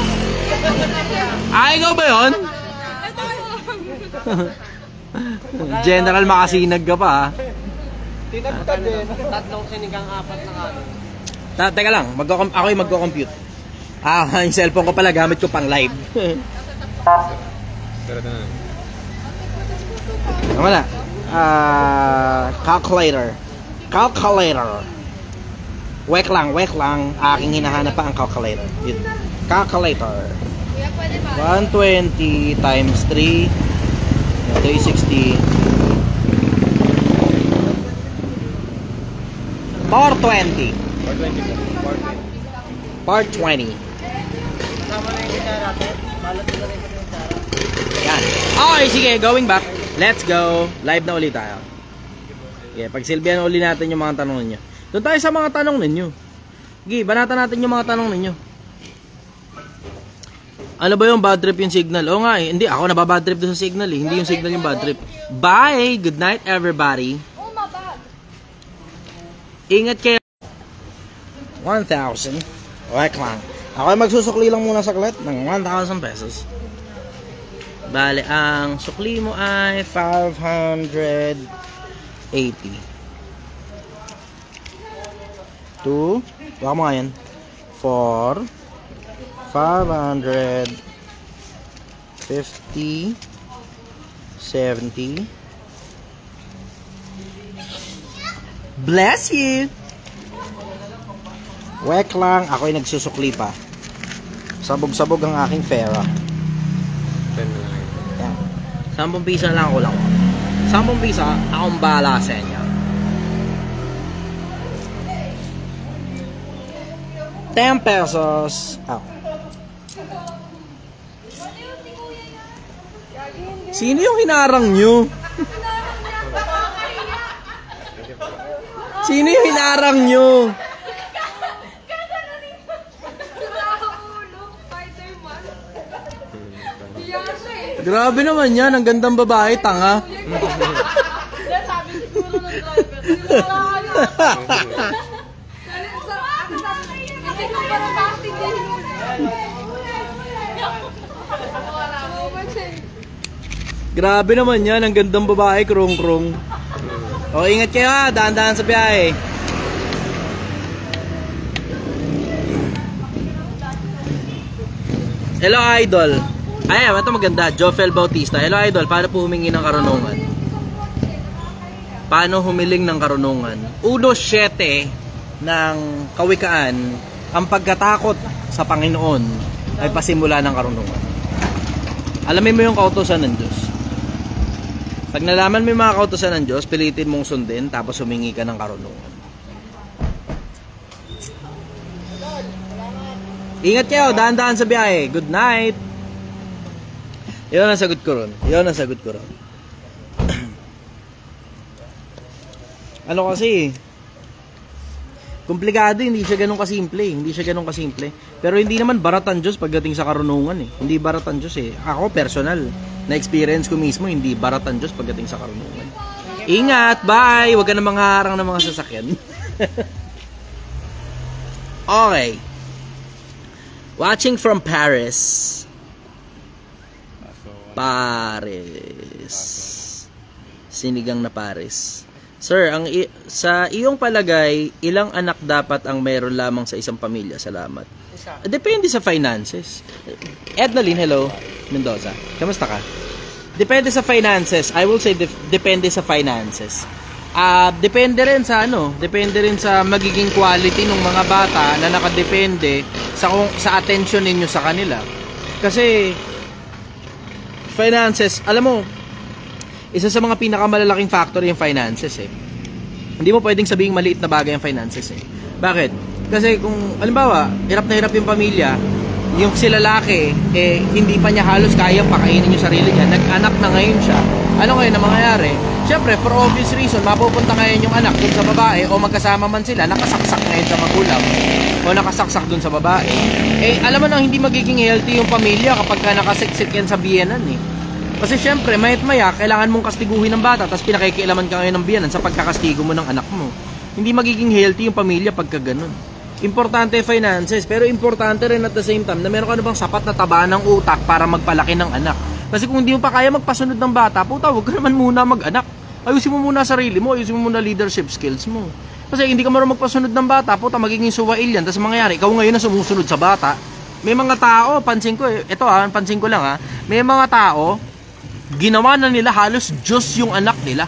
Ikaw ba yun? General Makasinag ka pa Tinagtad tatlong sinigang, 4 na kanin. Teka lang, ako yung magko-compute. Yung cellphone ko pala, gamit ko pang live. Wala. Calculator. Wek lang. Aking hinahanap pa ang calculator. Yun. Calculator. 120 times 3. 360. 420. Part 20. Kasama na yung gitara natin. Balot na rin yung gitara. Yan. Okay, sige, going back. Let's go. Live na ulit tayo. Okay, pagsilbihan ulit natin yung mga tanong ninyo. Doon tayo sa mga tanong ninyo. Okay, banatan natin yung mga tanong ninyo. Ano ba yung bad trip yung signal? Oo nga hindi. Ako nababad trip doon sa signal Hindi yung signal yung bad trip. Bye! Good night everybody. Oh, my bad. Ingat kayo. 1,000. Wait lang. Ako ay magsusukli lang muna saglit ng 1,000 pesos. Bale, ang sukli mo ay 580. 2. Baka mo nga yan. 4. 550. 70. Bless you! Wek lang, ako'y nagsusukli pa. Sabog-sabog ang aking pera. 10 na lang. Yan. 10 piso na lang ako lang. 10 piso, akong bahala sa inyo. 10 pesos. Sino yung hinarang nyo? Sino yung hinarang nyo? Grabe naman yan, ang gandang babae, tanga. Sabi siguro ng driver. Hindi ko parang bakit din. Grabe naman yan, ang gandang babae, krong-krong. O, ingat kayo daan-daan sa biyahe. Hello, Idol. Ay, ito maganda. Jofel Bautista. Hello, Idol. Paano po humingi ng karunungan? Paano humiling ng karunungan? 1:7 ng Kawikaan, ang pagkatakot sa Panginoon ay pasimula ng karunungan. Alamin mo yung kautusan ng Diyos. Pag nalaman mo yung mga kautusan ng Diyos, pilitin mong sundin, tapos humingi ka ng karunungan. Ingat kayo, daan-daan sa biyahe. Good night! Yun ang sagot ko ron. Ano kasi, Komplikado, hindi siya ganun kasimple. Hindi siya ganun kasimple. Pero hindi naman baratan Diyos pagdating sa karunungan eh. Hindi baratan Diyos eh. Ako personal, na experience ko mismo, hindi baratan Diyos pagdating sa karunungan. Ingat, bye! Huwag ka na mangharang ng mga sasakyan. Okay. Watching from Paris. Paris. Sinigang na Paris. Sir, sa iyong palagay, ilang anak dapat ang mayroon lamang sa isang pamilya? Salamat. Depende sa finances. Ednalyn, hello. Mendoza. Kamusta ka? Depende sa finances. I will say depende sa finances. Depende rin sa magiging quality ng mga bata na nakadepende sa attention ninyo sa kanila. Kasi finances, alam mo, isa sa mga pinakamalalaking factor yung finances eh. Hindi mo pwedeng sabihing maliit na bagay ang finances eh. Bakit? Kasi kung, halimbawa, hirap na hirap yung pamilya, yung si lalaki, hindi pa niya halos kaya pakainin yung sarili niya, nag-anak na ngayon siya. Ano ngayon ang mangyayari? Siyempre, for obvious reason, mapupunta ngayon yung anak dun sa babae o magkasama man sila, nakasaksak ngayon sa magulang o nakasaksak dun sa babae. Alam mo na hindi magiging healthy yung pamilya kapag ka nakasiksik yan sa biyenan eh. Kasi syempre, mayat-maya, kailangan mong kastiguhin ng bata tapos pinakikialaman ka ngayon ng biyanan sa pagkakastigo mo ng anak mo. Hindi magiging healthy yung pamilya pagka ganun. Importante finances, pero importante rin at the same time na meron ka na bang sapat na taba ng utak para magpalaki ng anak. Kasi kung hindi mo pa kaya magpasunod ng bata, puta, huwag ka naman muna mag-anak. Ayusin mo muna sarili mo, ayusin mo muna leadership skills mo. Kasi hindi ka marunong magpasunod ng bata, puta, magiging suwail yan. Tapos mangyayari, ikaw ngayon na sumusunod sa bata. May mga tao, pansin ko pansin ko lang may mga tao, ginawa na nila halos Diyos yung anak nila.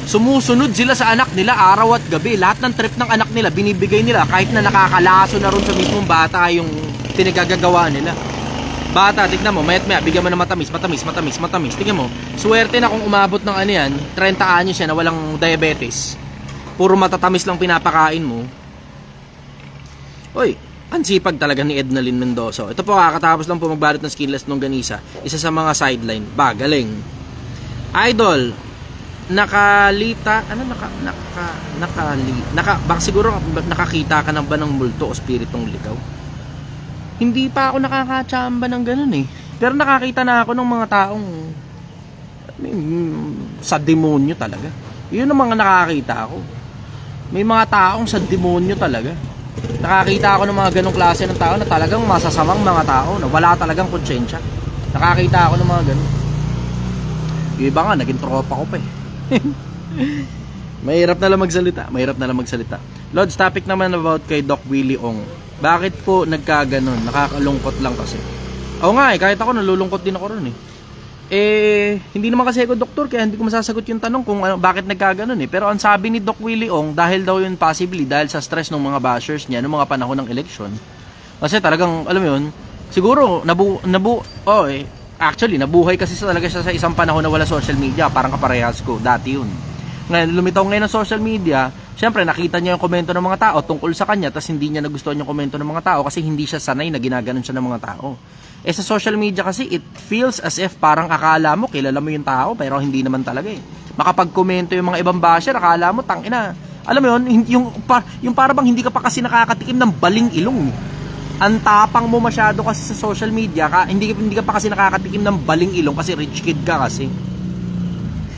Sumusunod sila sa anak nila araw at gabi. Lahat ng trip ng anak nila binibigay nila kahit na nakakalaso na ron sa mismong bata yung pinagagagawa nila. Bata, tignan mo, mayat-maya bigyan mo na matamis. Tignan mo, swerte na kung umabot ng 30 anyos siya na walang diabetes. Puro matatamis lang pinapakain mo. Oy, ang sipag talaga ni Ednalyn Mendoza. Ito po, kakatapos lang po magbalot ng skinless longganisa. Isa sa mga sideline. Galing. Idol, baka siguro nakakita ka na ba ng multo o spiritong ligaw? Hindi pa ako nakakatsamba ng ganun eh. Pero nakakita na ako ng mga taong sa demonyo talaga. Yun ang mga nakakita ako. May mga taong sa demonyo talaga. Nakakita ako ng mga ganong klase ng tao na talagang masasamang mga tao na wala talagang konsyensya. Nakakita ako ng mga ganon. Yung iba nga, naging tropa ko pa eh. Mahirap na lang magsalita. Lods, topic naman about kay Doc Willie Ong. Bakit po nagkaganon? Nakakalungkot lang kasi. Oo nga kahit ako nalulungkot din ako ron eh. Hindi naman kasi ako doktor kaya hindi ko masasagot yung tanong kung bakit nagkaganon eh. Pero ang sabi ni Doc Willie Ong, dahil daw yun possibly dahil sa stress ng mga bashers niya noong mga panahon ng election. Kasi talagang, alam mo yun, siguro actually nabuhay kasi talaga siya sa isang panahon na wala social media, parang kaparehas ko, dati yun. Ngayon, lumitaw ngayon ng social media, syempre nakita niya yung komento ng mga tao tungkol sa kanya, tapos hindi niya nagustuhan yung komento ng mga tao kasi hindi siya sanay na ginaganon siya ng mga tao. Sa social media kasi, it feels as if parang akala mo, kilala mo yung tao, pero hindi naman talaga eh. Makapag-komento yung mga ibang basher, akala mo, tangina. Alam mo yun, yung para bang hindi ka pa kasi nakakatikim ng baling ilong. Ang tapang mo masyado kasi sa social media, hindi ka pa kasi nakakatikim ng baling ilong kasi rich kid ka kasi.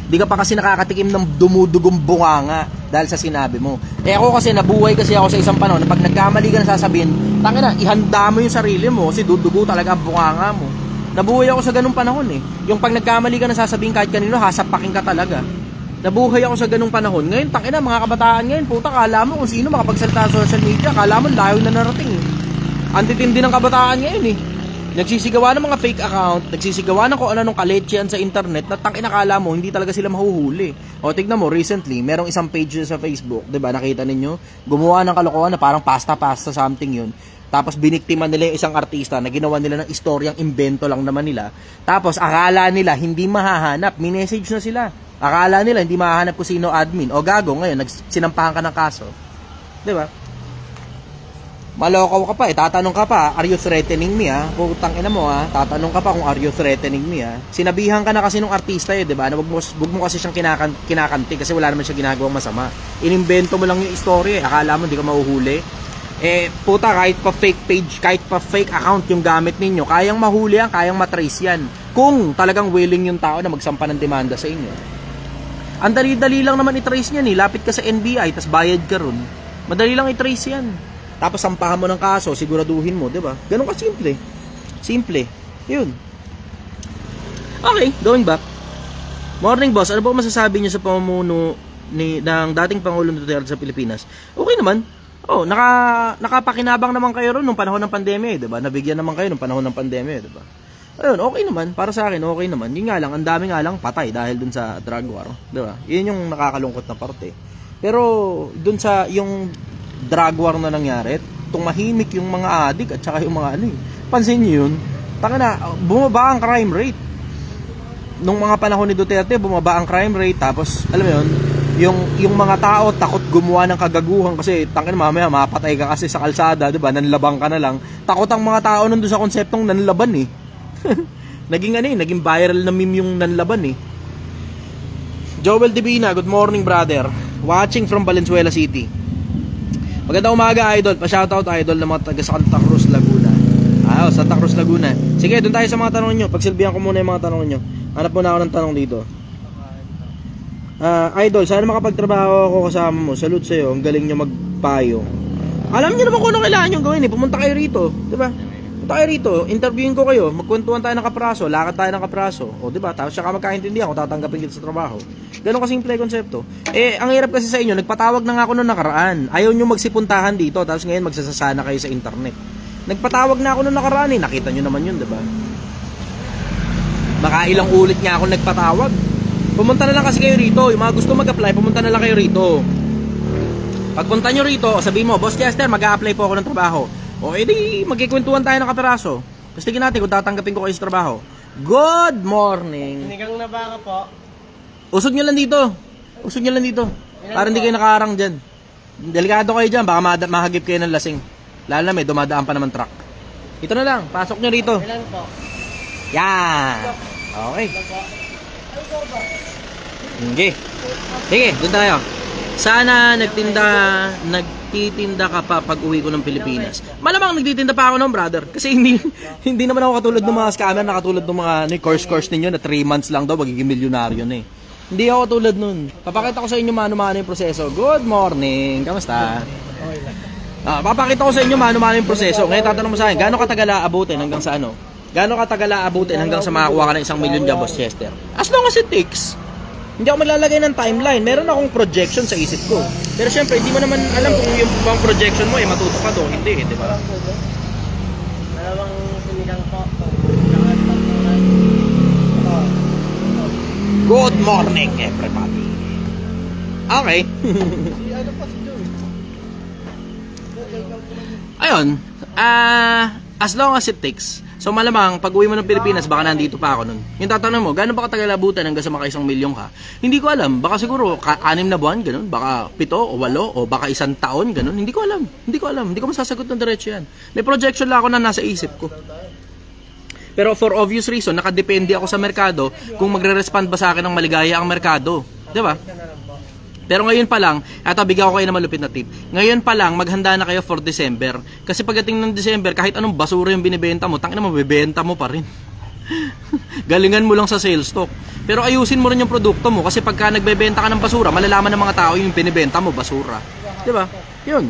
Hindi ka pa kasi nakakatikim ng dumudugong bunganga dahil sa sinabi mo. Ako kasi nabuhay kasi ako sa isang panahon na pag nagkamali ka na sasabihin, tangina, ihanda mo yung sarili mo kasi dudugo talaga ang bunganga mo. Nabuhay ako sa ganung panahon eh. Yung pag nagkamali ka na sasabihin kahit kanino, hasapakin ka talaga. Nabuhay ako sa ganung panahon. Ngayon, tangina, mga kabataan ngayon, puta, kala mo kung sino makapagsalita sa social media, kala mo layo na narating eh. Antitindi ng kabataan ngayon eh. Nagsisigawa ng mga fake account, nagsisigawa ng kung ano nung kalechean sa internet na tangina kala mo, hindi talaga sila mahuhuli. O tignan mo, recently, merong isang page sa Facebook, diba, nakita ninyo? Gumawa ng kalokohan na parang pasta something yun. Tapos biniktima nila yung isang artista na ginawa nila ng istoryang invento lang naman nila. Tapos akala nila hindi mahahanap, minessage na sila. Akala nila hindi mahahanap kung sino admin. O gago, ngayon, sinampahan ka ng kaso. Diba? Malokaw ka pa eh. Tatanong ka pa, are you threatening me ha? Putang ina mo ha. Tatanong ka pa kung are you threatening me ha. Sinabihan ka na kasi nung artista eh, di ba? Wag mo kasi siyang kinakanti kasi wala naman siya ginagawang masama. Inimbento mo lang yung story eh. Akala mo hindi ka mahuhuli. Eh, puta, kahit pa fake page, kahit pa fake account yung gamit ninyo, kayang mahuli yan, kayang matrace yan. Kung talagang willing yung tao na magsampa ng demanda sa inyo. Ang dali-dali lang naman i-trace yan eh. Lapit ka sa NBI, tas bayad ka ron. Madali lang i-trace yan. Tapos sampahan mo ng kaso, siguraduhin mo, di ba? Ganun ka simple. Simple. Yun. Okay, going back. Morning boss, ano ba masasabi niyo sa pamumuno ng dating Pangulong Duterte sa Pilipinas? Okay naman. Oh, nakapakinabang naman kayo ron nung panahon ng pandemya, 'di ba? Nabigyan naman kayo nung panahon ng pandemya, 'di ba? Ayun, okay naman para sa akin, okay naman. Yun nga lang, ang dami nga lang patay dahil dun sa drug war, 'di ba? 'Yun yung nakakalungkot na parte. Pero dun sa yung drug war na nangyari, tumahimik yung mga adik at saka yung mga ano eh. Pansin niyo 'yun? Tanga na, bumaba ang crime rate. Nung mga panahon ni Duterte, bumaba ang crime rate, tapos alam mo 'yun, yung mga tao takot gumawa ng kagaguhan kasi tangin mamaya mapatay ka kasi sa kalsada, 'di ba? Nanlabang ka na lang. Takot ang mga tao nandun sa konseptong nanlaban eh. Naging viral na meme yung nanlaban eh. Joel Divina, good morning brother. Watching from Valenzuela City. Magandang umaga idol. Pa-shoutout idol ng mga taga Santa Cruz, Laguna. Santa Cruz, Laguna. Sige, doon tayo sa mga tanong niyo. Pagsilbihan ko muna yung mga tanong niyo. Hanap muna ako ng tanong dito. Idol, sana makapagtrabaho ako kasama mo. Salute sa'yo, ang galing nyo magpayo. Alam nyo naman kung ano kailangan nyo gawin eh. Pumunta kayo rito, diba? Pumunta kayo rito, interviewin ko kayo. Magkwentuhan tayo ng kapraso, lakad tayo ng kapraso. O diba, tapos saka magkaintindihan kung tatanggapin kita sa trabaho. Ganun kasimple konsepto. Eh, ang hirap kasi sa inyo, nagpatawag na nga ako noong nakaraan. Ayaw nyo magsipuntahan dito, tapos ngayon magsasasana kayo sa internet. Nagpatawag na ako noong nakaraan eh. Nakita nyo naman yun, diba? Baka ilang ulit nga ako nagpatawag. Pumunta na lang kasi kayo rito. Yung mga gusto mag-apply, pumunta na lang kayo rito. Pagpunta nyo rito, sabihin mo, Boss Chester, mag-a-apply po ako ng trabaho. O edi, magkikwentuhan tayo ng kaperaso. Tapos tignan natin kung tatanggapin ko kayo sa trabaho. Good morning. Sinigang na baka po. Usog nyo lang dito. Usog nyo lang dito. Para hindi kayo nakaharang dyan. Delikado kayo dyan, baka mahagip kayo ng lasing. Lalo na may dumadaan pa naman truck. Ito na lang, pasok nyo rito. Ilan po? Yan. Okay. Sige, doon tayo. Sana nagtitinda ka pa pag uwi ko ng Pilipinas. Malamang nagtitinda pa ako noon, brother. Kasi hindi naman ako katulad ng mga scammer na katulad ng mga course ninyo na 3 months lang daw magiging milyonaryo na eh. Hindi ako katulad nun. Papakita ko sa inyo mano-mano yung proseso. Good morning. Kamusta? Papakita ko sa inyo mano-mano yung proseso. Ngayon tatanong mo sa akin, gaano katagal aabutin hanggang sa ano? Gaano katagal aabutin hanggang sa makakuha ka ng 1 million dyan, Boss Chester? As long as it takes. Hindi ako maglalagay ng timeline. Meron akong projection sa isip ko. Pero syempre, hindi mo naman alam kung yung bang projection mo matutupad o hindi, di ba? Dalawang sinigang po. Good morning, everybody. Okay. Ayun. As long as it takes. So malamang, pag uwi mo ng Pilipinas, baka nandito pa ako nun. Yung tatanong mo, gano'n ba katagal abutan hanggang sa maka 1 milyon ka? Hindi ko alam. Baka siguro 6 na buwan, gano'n. Baka 7 o 8 o baka 1 taon, gano'n. Hindi ko alam. Hindi ko masasagot ng diretso yan. May projection lang ako na nasa isip ko. Pero for obvious reason, nakadepende ako sa merkado kung magre-respond ba sa akin ng maligaya ang merkado. Diba? Pero ngayon pa lang, eto bigyan ko kayo ng malupit na tip. Ngayon pa lang, maghanda na kayo for December. Kasi pagdating ng December, kahit anong basura yung binibenta mo, tangina mo, bibenta mo pa rin. Galingan mo lang sa sales stock. Pero ayusin mo rin yung produkto mo kasi pagka nagbebenta ka ng basura, malalaman ng mga tao yung binibenta mo, basura. Diba? Yun.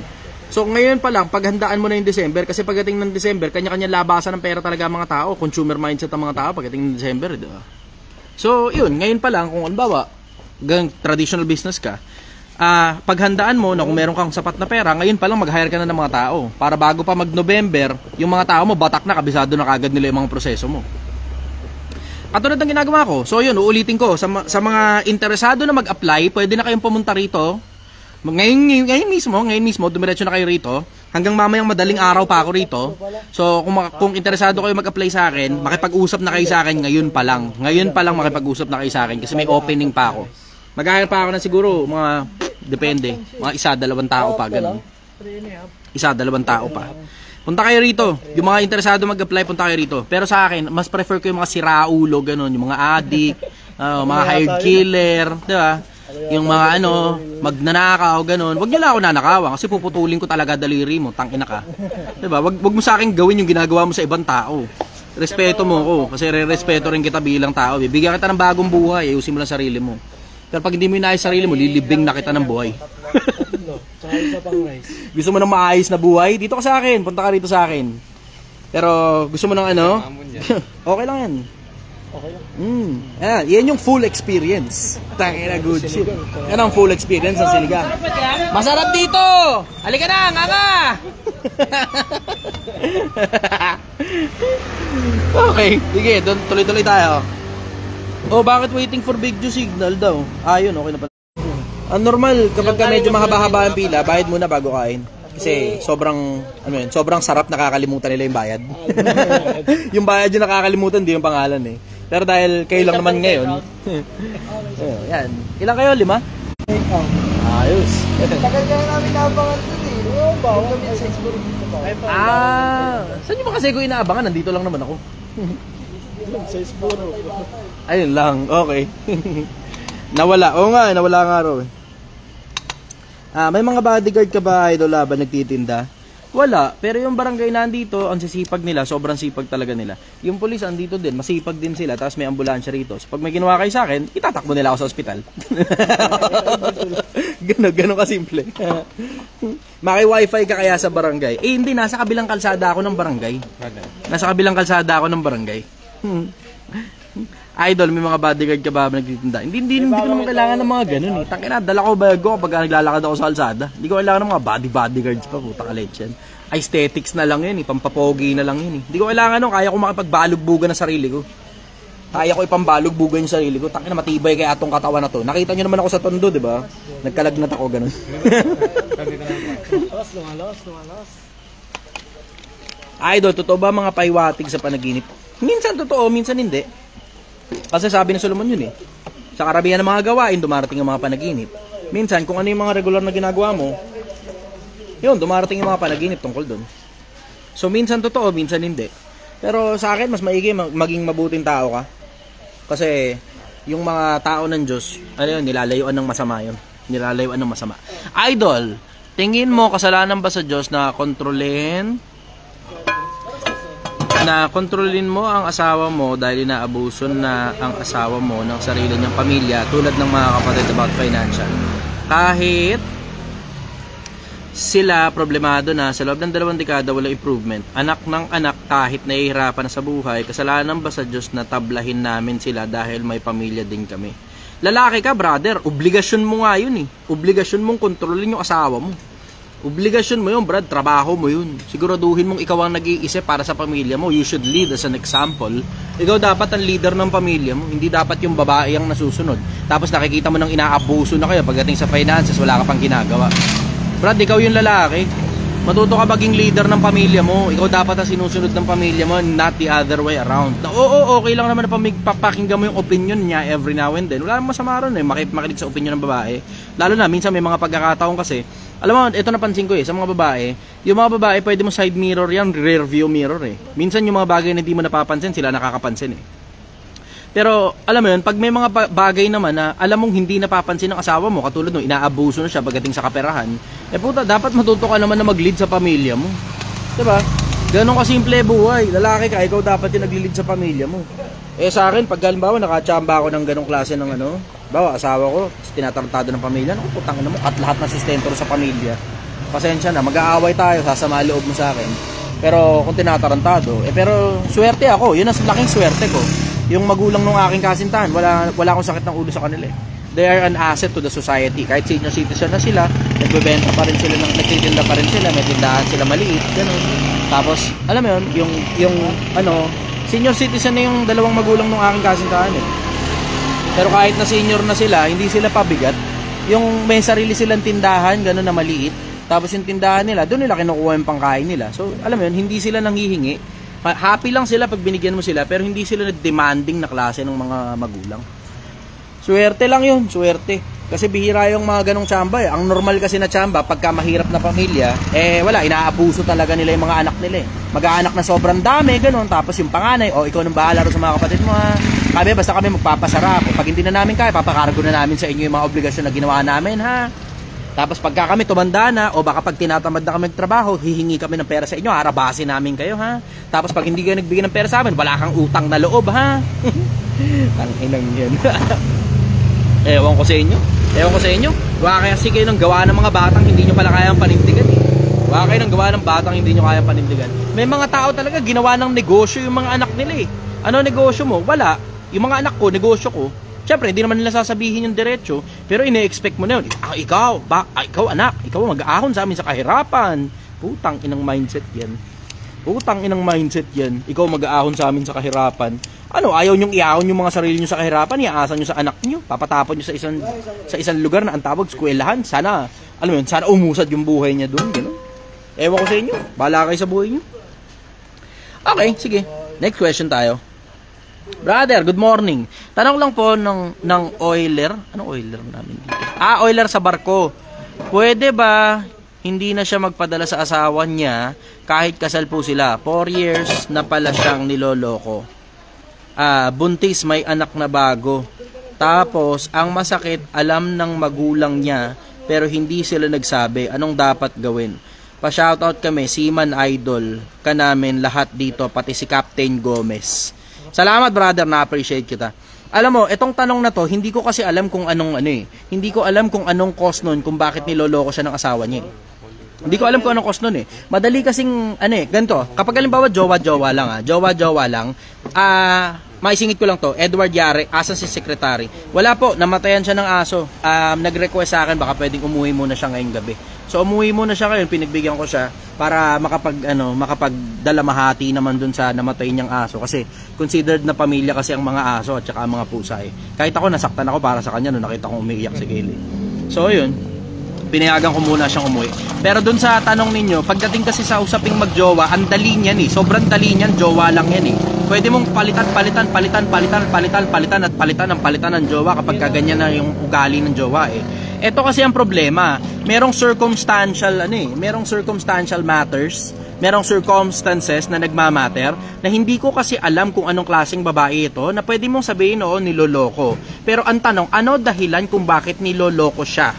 So ngayon pa lang, paghandaan mo na yung December, kasi pagdating ng December, kanya-kanya labasan ng pera talaga ang mga tao, consumer mindset ang mga tao pagdating ng December, diba? So yun, ngayon pa lang, kung halimbawa, traditional business ka, paghandaan mo na kung meron kang sapat na pera, ngayon pa lang mag-hire ka na ng mga tao para bago pa mag-November, yung mga tao mo batak na, kabisado na kagad nila yung mga proseso mo. Katulad ng ginagawa ko. So yun, uulitin ko sa mga interesado na mag-apply, pwede na kayong pumunta rito. Ngayon mismo, dumiretso na kayo rito. Hanggang mamayang madaling araw pa ako rito. So kung interesado kayo mag-apply sa akin, makipag-usap na kayo sa akin ngayon pa lang. Ngayon pa lang makipag-usap na kayo sa akin kasi may opening pa ako. Mag-hire pa ako na siguro mga depende, mga 1-2 tao pa ganun. Isa, 2 tao pa. Punta kayo rito. Yung mga interesado mag-apply, punta kayo rito. Pero sa akin, mas prefer ko yung mga siraulo, ganun, yung mga addict, mga hired killer, di ba? Yung mga magnanakaw, ganun. Wag niyo lang ako nanakawan kasi puputulin ko talaga daliri mo, tangina ka. Di ba? Wag mo sa akin gawin yung ginagawa mo sa ibang tao. Respeto mo ko kasi re-respeto rin kita bilang tao. Bibigyan kita ng bagong buhay, ayusin mo lang sarili mo. Pero pag hindi mo inayos sarili mo, lilibing na kita ng buhay. Gusto mo ng maayos na buhay? Dito ka sa akin, punta ka rito sa akin. Pero gusto mo ng okay lang yan. Okay lang. Yan yung full experience. Tangina, good shit. Yan ang full experience ng sinigang. Masarap dito! Halika na, nganga! Okay, sige, tuloy-tuloy tayo. Oh, bakit waiting for Big Joe signal daw? Yun, okay na pala. Ang normal, kapag ka medyo mahaba-haba ang pila, bayad muna bago kain. Kasi sobrang sarap, nakakalimutan nila yung bayad. Yung bayad yung nakakalimutan, di yung pangalan eh. Pero dahil kayo lang naman ngayon. Yan. Ilan kayo? 5? Ayos. Tagal ka namin naabangan dun eh. Oo ba? Saan nyo ba kasi ko inaabangan? Nandito lang naman ako. Sa Isburo. Ayun lang, okay. Nawala. Oo nga, nawala nga raw eh. May mga bodyguard ka ba, idol, ba nagtitinda? Wala, pero yung barangay nandito, ang sisipag nila, sobrang sipag talaga nila. Yung pulis andito din, masipag din sila, tapos may ambulansya rito. So, pag may ginawa kayo sa akin, itatakbo nila ako sa ospital. Ganon kasimple. Maki wifi ka kaya sa barangay? Eh hindi, nasa kabilang kalsada ako ng barangay. Nasa kabilang kalsada ako ng barangay. Idol, may mga bodyguard ka ba nagtitinda? Hindi ko naman kailangan ng mga ganun eh. Tangina, dala ko bag ko kapag naglalakad ako sa kalsada. Hindi ko kailangan ng mga bodyguards pa, puta ka lechen. Aesthetics na lang yun eh, pampapogi na lang yun eh. Hindi ko kailangan kaya ko makipagbalugbugan ng sarili ko. Kaya ko ipambalugbugan yung sarili ko. Tangina, matibay kaya atong katawan na to. Nakita nyo naman ako sa tondo, di ba? Nagkalagnat ako, ganun. Lumalos. Idol, totoo ba mga paiwatig sa panaginip? Minsan totoo, minsan hindi. Kasi sabi ni Solomon yun eh. Sa karamihan ng mga gawain, dumarating ang mga panaginip. Minsan, kung ano yung mga regular na ginagawa mo, yun, dumarating yung mga panaginip tungkol dun. So, minsan totoo, minsan hindi. Pero sa akin, mas maigi maging mabuting tao ka. Kasi, yung mga tao ng Diyos, nilalayuan ng masama yun. Nilalayuan ng masama. Idol, tingin mo kasalanan ba sa Diyos na kontrolin mo ang asawa mo dahil inaabuso na ang asawa mo ng sarili niyang pamilya tulad ng mga kapatid about financial? Kahit sila problemado na sa loob ng 2 dekada walang improvement, anak ng anak kahit nahihirapan na sa buhay, kasalanan ba sa Diyos na tablahin namin sila dahil may pamilya din kami? Lalaki ka, brother, obligasyon mo nga yun eh. Obligasyon mong kontrolin yung asawa mo. Obligasyon mo yun, brad. Trabaho mo yun. Siguraduhin mong ikaw ang nag-iisip para sa pamilya mo. You should lead as an example. Ikaw dapat ang leader ng pamilya mo. Hindi dapat yung babae ang nasusunod. Tapos nakikita mo nang inaabuso na kayo pagdating sa finances, wala ka pang ginagawa. Brad, ikaw yung lalaki. Matuto ka maging leader ng pamilya mo. Ikaw dapat ang sinusunod ng pamilya mo, not the other way around. Oo, okay lang naman na papakinggan mo yung opinion niya every now and then. Wala namang masama ron eh, makinig sa opinion ng babae. Lalo na, minsan may mga pagkakataon kasi, alam mo, ito napansin ko eh, sa mga babae, yung mga babae, pwede mo side mirror yan, rear view mirror eh. Minsan yung mga bagay na hindi mo napapansin, sila nakakapansin eh. Pero, alam mo yun, pag may mga bagay naman na alam mong hindi napapansin ng asawa mo, katulad nung inaabuso na siya pagdating sa kaperahan, puta, dapat matuto ka naman na mag-lead sa pamilya mo. Diba? Ganon kasimple buhay. Lalaki ka, ikaw dapat yung nag-lead sa pamilya mo. Sa akin, pag halimbawa, nakachamba ako ng ganong klase ng bawa, asawa ko, tinatarantado ng pamilya, putang ina mo, at lahat na sustento sa pamilya. Pasensya na, mag-aaway tayo, sasama loob mo sa akin. Pero kung tinatarantado, pero swerte ako, yun ang laking swerte ko. Yung magulang ng aking kasintahan, wala akong sakit ng ulo sa kanila eh. They are an asset to the society. Kahit senior citizen na sila, nagbebenta pa rin sila, nagtitinda pa rin sila, may tindahan sila maliit, gano'n. Tapos, alam mo yun, yung senior citizen na yung dalawang magulang ng aking kasintahan eh. Pero kahit na senior na sila, hindi sila pabigat. Yung may sarili silang tindahan, gano'n na maliit. Tapos yung tindahan nila, doon nila kinukuha yung pangkain nila. So, alam mo yun, hindi sila nanghihingi. Happy lang sila pag binigyan mo sila, pero hindi sila demanding na klase ng mga magulang. Swerte lang yun, swerte. Kasi bihira yung mga ganong tsamba eh. Ang normal kasi na tsamba, pagka mahirap na pamilya, wala, inaabuso talaga nila yung mga anak nila eh. Mag-aanak na sobrang dami, ganon. Tapos yung panganay, ikaw nang bahala rin sa mga kapatid mo ha. Kami, basta kami magpapasarap. Pag hindi na namin kaya, papakargo na namin sa inyo yung mga obligasyon na ginawa namin ha. Tapos pagka kami tumanda na, o baka pag tinatamad na kami magtrabaho, hihingi kami ng pera sa inyo, harabasin namin kayo ha. Tapos pag hindi kayo nagbigay ng pera sa amin, wala kang utang na loob ha. Ang inang yan. Ewan ko sa inyo. Gawa kaya kayo ng gawa ng mga batang hindi nyo pala kayang panindigan eh. Gawa kayo ng gawa ng batang hindi nyo kayang panindigan. May mga tao talaga ginawa ng negosyo yung mga anak nila eh. Ano negosyo mo? Wala. Yung mga anak ko, negosyo ko. Siyempre, hindi naman nila sasabihin yung diretso, pero ine-expect mo na yun. Ikaw anak, ikaw mag-aahon sa amin sa kahirapan. Putang inang mindset yan. Ikaw mag-aahon sa amin sa kahirapan. Ano, ayaw nyong iahon yung mga sarili nyo sa kahirapan, iaasan nyo sa anak nyo, papatapon nyo sa isang lugar na ang tawag, eskwelahan. Sana, alam mo yun, sana umusad yung buhay niya doon, gano'n. Ewan ko sa inyo, bahala kayo sa buhay nyo. Okay, sige. Next question tayo. Brother, good morning. Tanong lang po ng oiler. Anong oiler namin dito? Oiler sa barko. Pwede ba hindi na siya magpadala sa asawa niya kahit kasal po sila? 4 years na pala siyang niloloko. Buntis, may anak na bago. Tapos, ang masakit, alam ng magulang niya pero hindi sila nagsabi. Anong dapat gawin? Pa-shoutout kami, Seaman Idol ka namin lahat dito, pati si Captain Gomez. Salamat brother, na-appreciate kita. Alam mo, itong tanong na to, hindi ko kasi alam kung anong hindi ko alam kung anong cause nun, kung bakit niloloko siya ng asawa niya. Hindi ko alam kung anong cause nun eh. Madali kasing ganito, kapag halimbawa jowa-jowa lang, maisingit ko lang to, Edward Yare, asan si secretary? Wala po, namatayan siya ng aso. Nag-request sa akin, baka pwedeng umuwi muna siya ngayong gabi. So umuwi muna siya ngayon, pinagbigyan ko siya para makapagdalamahati naman dun sa namatay niyang aso, kasi considered na pamilya kasi ang mga aso at saka ang mga pusa eh. Kahit ako nasaktan ako para sa kanya nung nakita kong umiiyak si Kaylee. So yun, pinayagan ko muna siyang umuwi. Pero dun sa tanong ninyo, pagdating kasi sa usaping magjowa, ang dali niyan eh. Sobrang dali niyan, jowa lang yan eh. Pwede mong palitan ng jowa kapag kaganyan na yung ugali ng jowa eh. Ito kasi ang problema, merong circumstantial matters, merong circumstances na nagmamatter na hindi ko kasi alam kung anong klaseng babae ito na pwede mong sabihin niloloko. Pero ang tanong, ano dahilan kung bakit niloloko siya?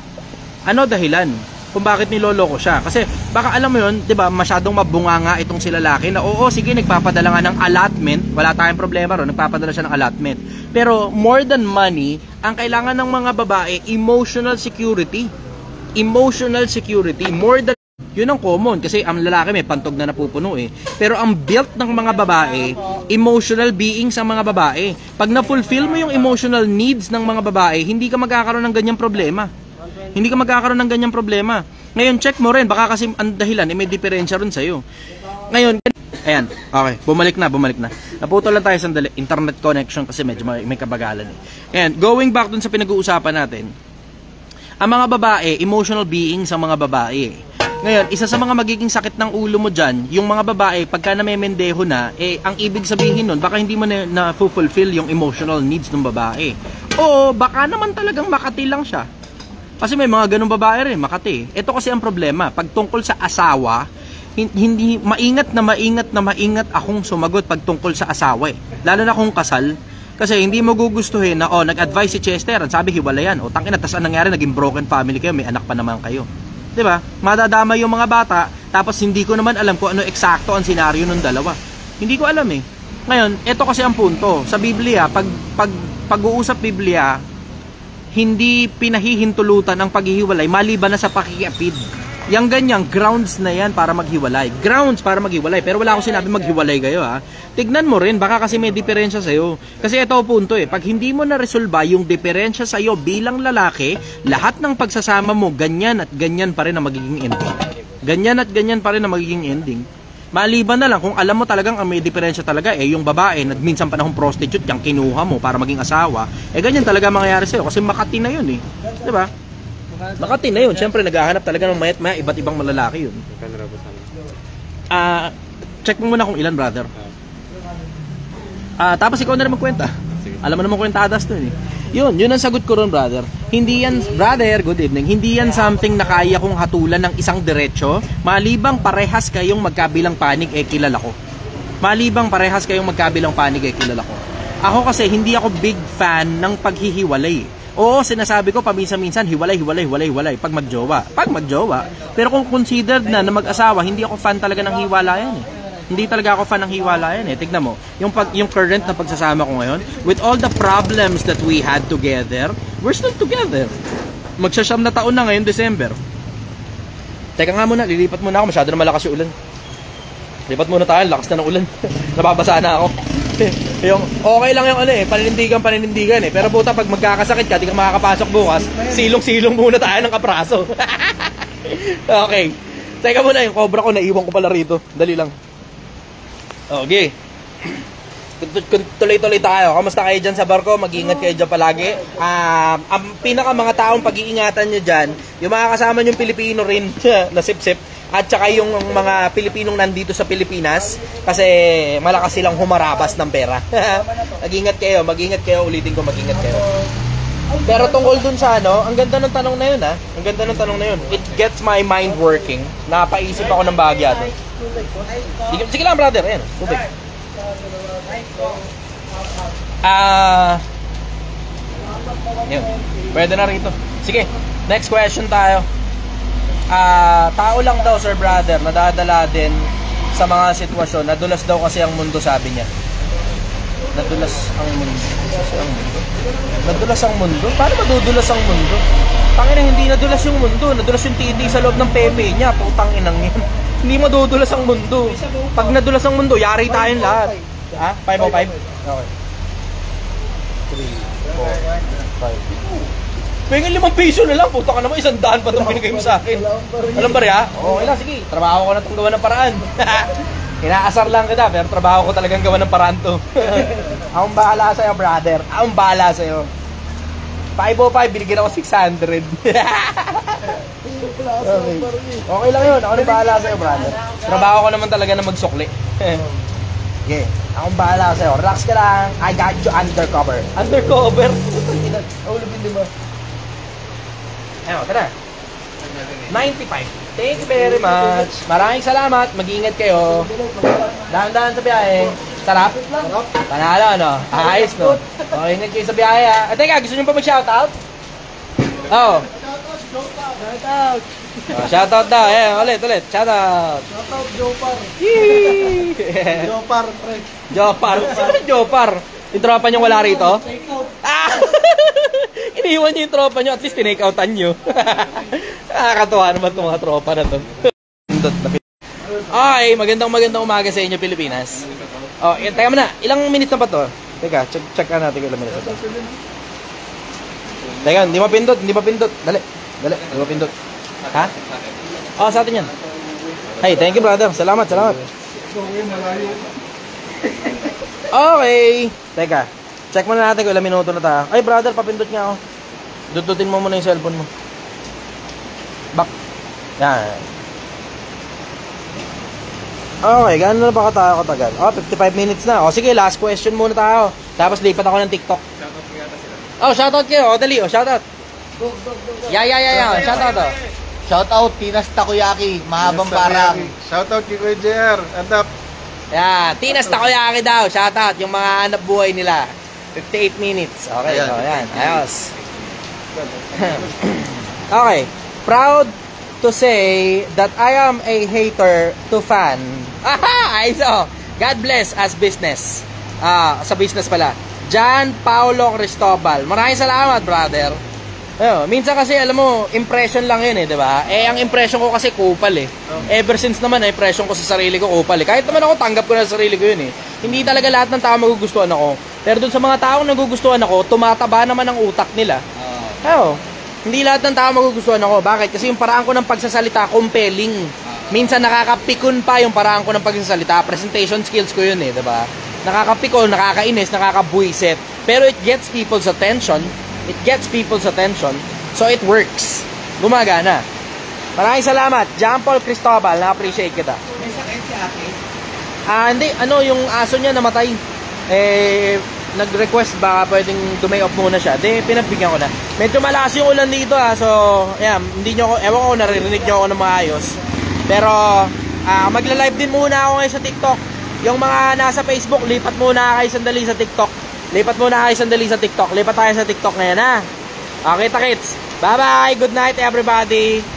Ano dahilan kung bakit niloloko siya? Kasi baka alam mo yun, 'di ba, masyadong mabunganga itong si lalaki na sige, nagpapadala nga ng allotment, wala tayong problema ron, nagpapadala siya ng allotment. Pero more than money, ang kailangan ng mga babae, emotional security. Emotional security, more than yun ang common kasi ang lalaki may pantog na napupuno eh. Pero ang built ng mga babae, emotional beings ang mga babae. Pag na-fulfill mo yung emotional needs ng mga babae, hindi ka magkakaroon ng ganyang problema. Ngayon, check mo rin, baka kasi ang dahilan, may diferensya rin sa'yo. Ngayon, ayan, okay, bumalik na. Naputol lang tayo sandali, internet connection kasi medyo may kabagalan eh. Ayan, going back dun sa pinag-uusapan natin, ang mga babae, emotional beings ang mga babae. Ngayon, isa sa mga magiging sakit ng ulo mo dyan, yung mga babae, pagka namendeho na, ang ibig sabihin nun, baka hindi mo na-fulfill yung emotional needs ng babae. O baka naman talagang Makati lang siya. Kasi may mga ganung babae rin, Makati. Ito kasi ang problema, pag tungkol sa asawa, hindi maingat akong sumagot pag tungkol sa asawa eh. Lalo na kung kasal. Kasi hindi mo gugustuhin na nag-advise si Chester, sabi hiwalayan. Tangina, tas ang nangyari, naging broken family kayo, may anak pa naman kayo. 'Di ba? Madadama yung mga bata, tapos hindi ko naman alam kung ano eksakto ang senaryo ng dalawa. Hindi ko alam eh. Ngayon, ito kasi ang punto. Sa Biblia, pag-uusap Biblia, hindi pinahihintulutan ang paghihiwalay maliban na sa pakikiapid. Yang ganyang grounds na yan para maghiwalay. Grounds para maghiwalay. Pero wala akong sinabi maghiwalay kayo ha. Tignan mo rin, baka kasi may diferensya sa'yo. Kasi ito ang punto eh. Pag hindi mo na-resolba yung diferensya sa'yo bilang lalaki, lahat ng pagsasama mo, ganyan at ganyan pa rin ang magiging ending. Maliban na lang kung alam mo talagang may diferensya talaga yung babae na minsan panahong prostitute yung kinuha mo para maging asawa, ganyan talaga mangyayari sa'yo kasi Makati na yun eh. Diba? Makati na yun. Siyempre naghahanap talaga ng mayat-maya iba't ibang malalaki yun. Check mo muna kung ilan, brother. Tapos ikaw na rin magkwenta. Alam mo naman kwentadas to eh. Yun ang sagot ko ron, brother. Hindi yan, brother, good evening. Hindi yan something na kaya kong hatulan ng isang diretsyo. Malibang parehas kayong magkabilang panig, kilala ko. Malibang parehas kayong magkabilang panig, kilala ko. Ako kasi, hindi ako big fan ng paghihiwalay. Oo, sinasabi ko, paminsan-minsan, hiwalay. Pag magjowa. Pero kung considered na mag-asawa, hindi ako fan talaga ng hiwalayan eh. Hindi talaga ako fan ng hiwalayan eh. Tignan mo, yung current na pagsasama ko ngayon, with all the problems that we had together, we're still together. Magsasyam na taon na ngayon, December. Teka nga muna, lilipat muna ako. Masyado na malakas yung ulan. Lipat muna tayo, lakas na ng ulan. Nababasa na ako. Yung, okay lang yung paninindigan eh. Pero puta, pag magkakasakit ka, di ka makakapasok bukas, silong-silong muna tayo ng kapraso. Okay. Teka muna, yung cobra ko, naiwan ko pala rito. Dali lang. Okay. Tuloy-tuloy tayo. Kamusta kayo dyan sa barko? Mag-iingat kayo dyan palagi. Ang pinaka mga taong pag-iingatan nyo dyan, yung mga kasama nyong Pilipino rin na sip-sip, at saka yung mga Pilipinong nandito sa Pilipinas, kasi malakas silang humarabas ng pera. Mag-ingat kayo, ulitin ko, mag-ingat kayo. Pero tungkol dun sa ang ganda ng tanong na yun Ang ganda ng tanong na yun. It gets my mind working. Napaisip ako ng bahagya doon. Sige lang, brother. Ayan, tubig. Yun. Pwede na rito. Sige, next question tayo. Tao lang daw, sir brother, nadadala din sa mga sitwasyon. Nadulas daw kasi ang mundo, sabi niya. Nadulas ang mundo. Nadulas ang mundo? Paano madudulas ang mundo? Tangina, hindi nadulas yung mundo. Nadulas yung TV sa loob ng pepe niya. Putang inang yan. Hindi madudulas ang mundo. Pag nadulas ang mundo, yari tayong lahat. Ha? 505? Okay. 3, 4, 5. Pengin 5 piso na lang. Puta ka naman, 100 pa itong binigay mo sa akin. Alam ba rin ha? Okay lang, sige. Trabaho ko na itong gawa ng paraan. Inaasar lang kita, pero trabaho ko talagang gawa ng paraan to. Akong bahala sa'yo, brother. Akong bahala sa'yo. 505, binigyan ako 600. Okay lang yun. Ako na bahala sa'yo, brother. Trabaho ko naman talaga na magsukli. Okay. Akong bahala sa'yo. Relax ka lang. I got you undercover. Undercover? Ulubin din mo. Ayun, tara. 95. Thank you very much. Maraming salamat. Mag-iingat kayo. Dahan-dahan sa biyahe. Sarap? Panalo, no? Ayos, no? Okay, ingat kayo sa biyahe, ha? Teka, gusto nyo pa mag-shoutout? Oh. Shoutout. Shoutout daw. Ulit. Shoutout. Shoutout, Jopar. Yee! Jopar, pre. Jopar. Sino yung Jopar? Yung tropa nyo wala rito? Take out. Iniwan nyo yung tropa nyo, at least tinake outan nyo. Nakakatuwa naman itong mga tropa na to. Okay, magandang umaga sa inyo, Pilipinas. Oh, teka muna, ilang minutes na ba to? Teka, check natin kung ilang minutes na to. Teka, hindi mapindot. Dali, hindi mapindot. Ha? Oh, sa atin yan. Hey, thank you, brother. Salamat. Okay. Teka, check muna natin kung ilang minuto na tayo. Ay, brother, papindot nga ako. Dututin mo muna yung cellphone mo. Back. Yan. Okay, gano'n na ba tayo katagal? 55 minutes na. Sige, last question muna tayo. Tapos lipat ako ng TikTok. Shoutout kayo. Dali, shoutout. Go. Yeah. Shoutout. Shoutout, Tinas Takoyaki, mahabang parang. Shoutout kay Kuya JR. Adap. Yeah, Tinas Takoyaki daw. Shoutout yung mga hanap buhay nila. 58 minutes. Okay, yan. Ayos. Okay. Proud to say that I am a hater to fan. Aha! Ayos. God bless as business. Sa business pala. John Paulo Cristobal. Maraming salamat, brother. Minsan kasi alam mo, impression lang yun di ba? Ang impression ko kasi kupal Ever since naman, impression ko sa sarili ko kupal Kahit naman ako, tanggap ko na sa sarili ko yun Hindi talaga lahat ng tao magugustuhan ako. Pero dun sa mga taong nagugustuhan ako, tumataba naman ang utak nila. Hindi lahat ng tao magugustuhan ako. Bakit? Kasi yung paraan ko ng pagsasalita, compelling. Minsan nakakapikon pa yung paraan ko ng pagsasalita. Presentation skills ko yun di ba? Nakakapikon, nakakainis, nakakabuisit. Pero it gets people's attention. So it works. Gumagana. Maraming salamat. John Paul Cristobal, na-appreciate kita. May sakit si ate? Hindi, yung aso niya namatay. nag-request baka pwedeng dumay off muna siya. Di, pinagbigyan ko na. Medyo malakas yung ulan dito ha. So, ayan, hindi nyo ko, ewan ko, naririnig nyo ako ng maayos. Pero, magla-live din muna ako ngayon sa TikTok. Yung mga nasa Facebook, lipat muna kayo sandali sa TikTok. Lipat muna kayo sandali sa TikTok. Lipat tayo sa TikTok ngayon ha. Okay, takits. Bye-bye. Good night everybody.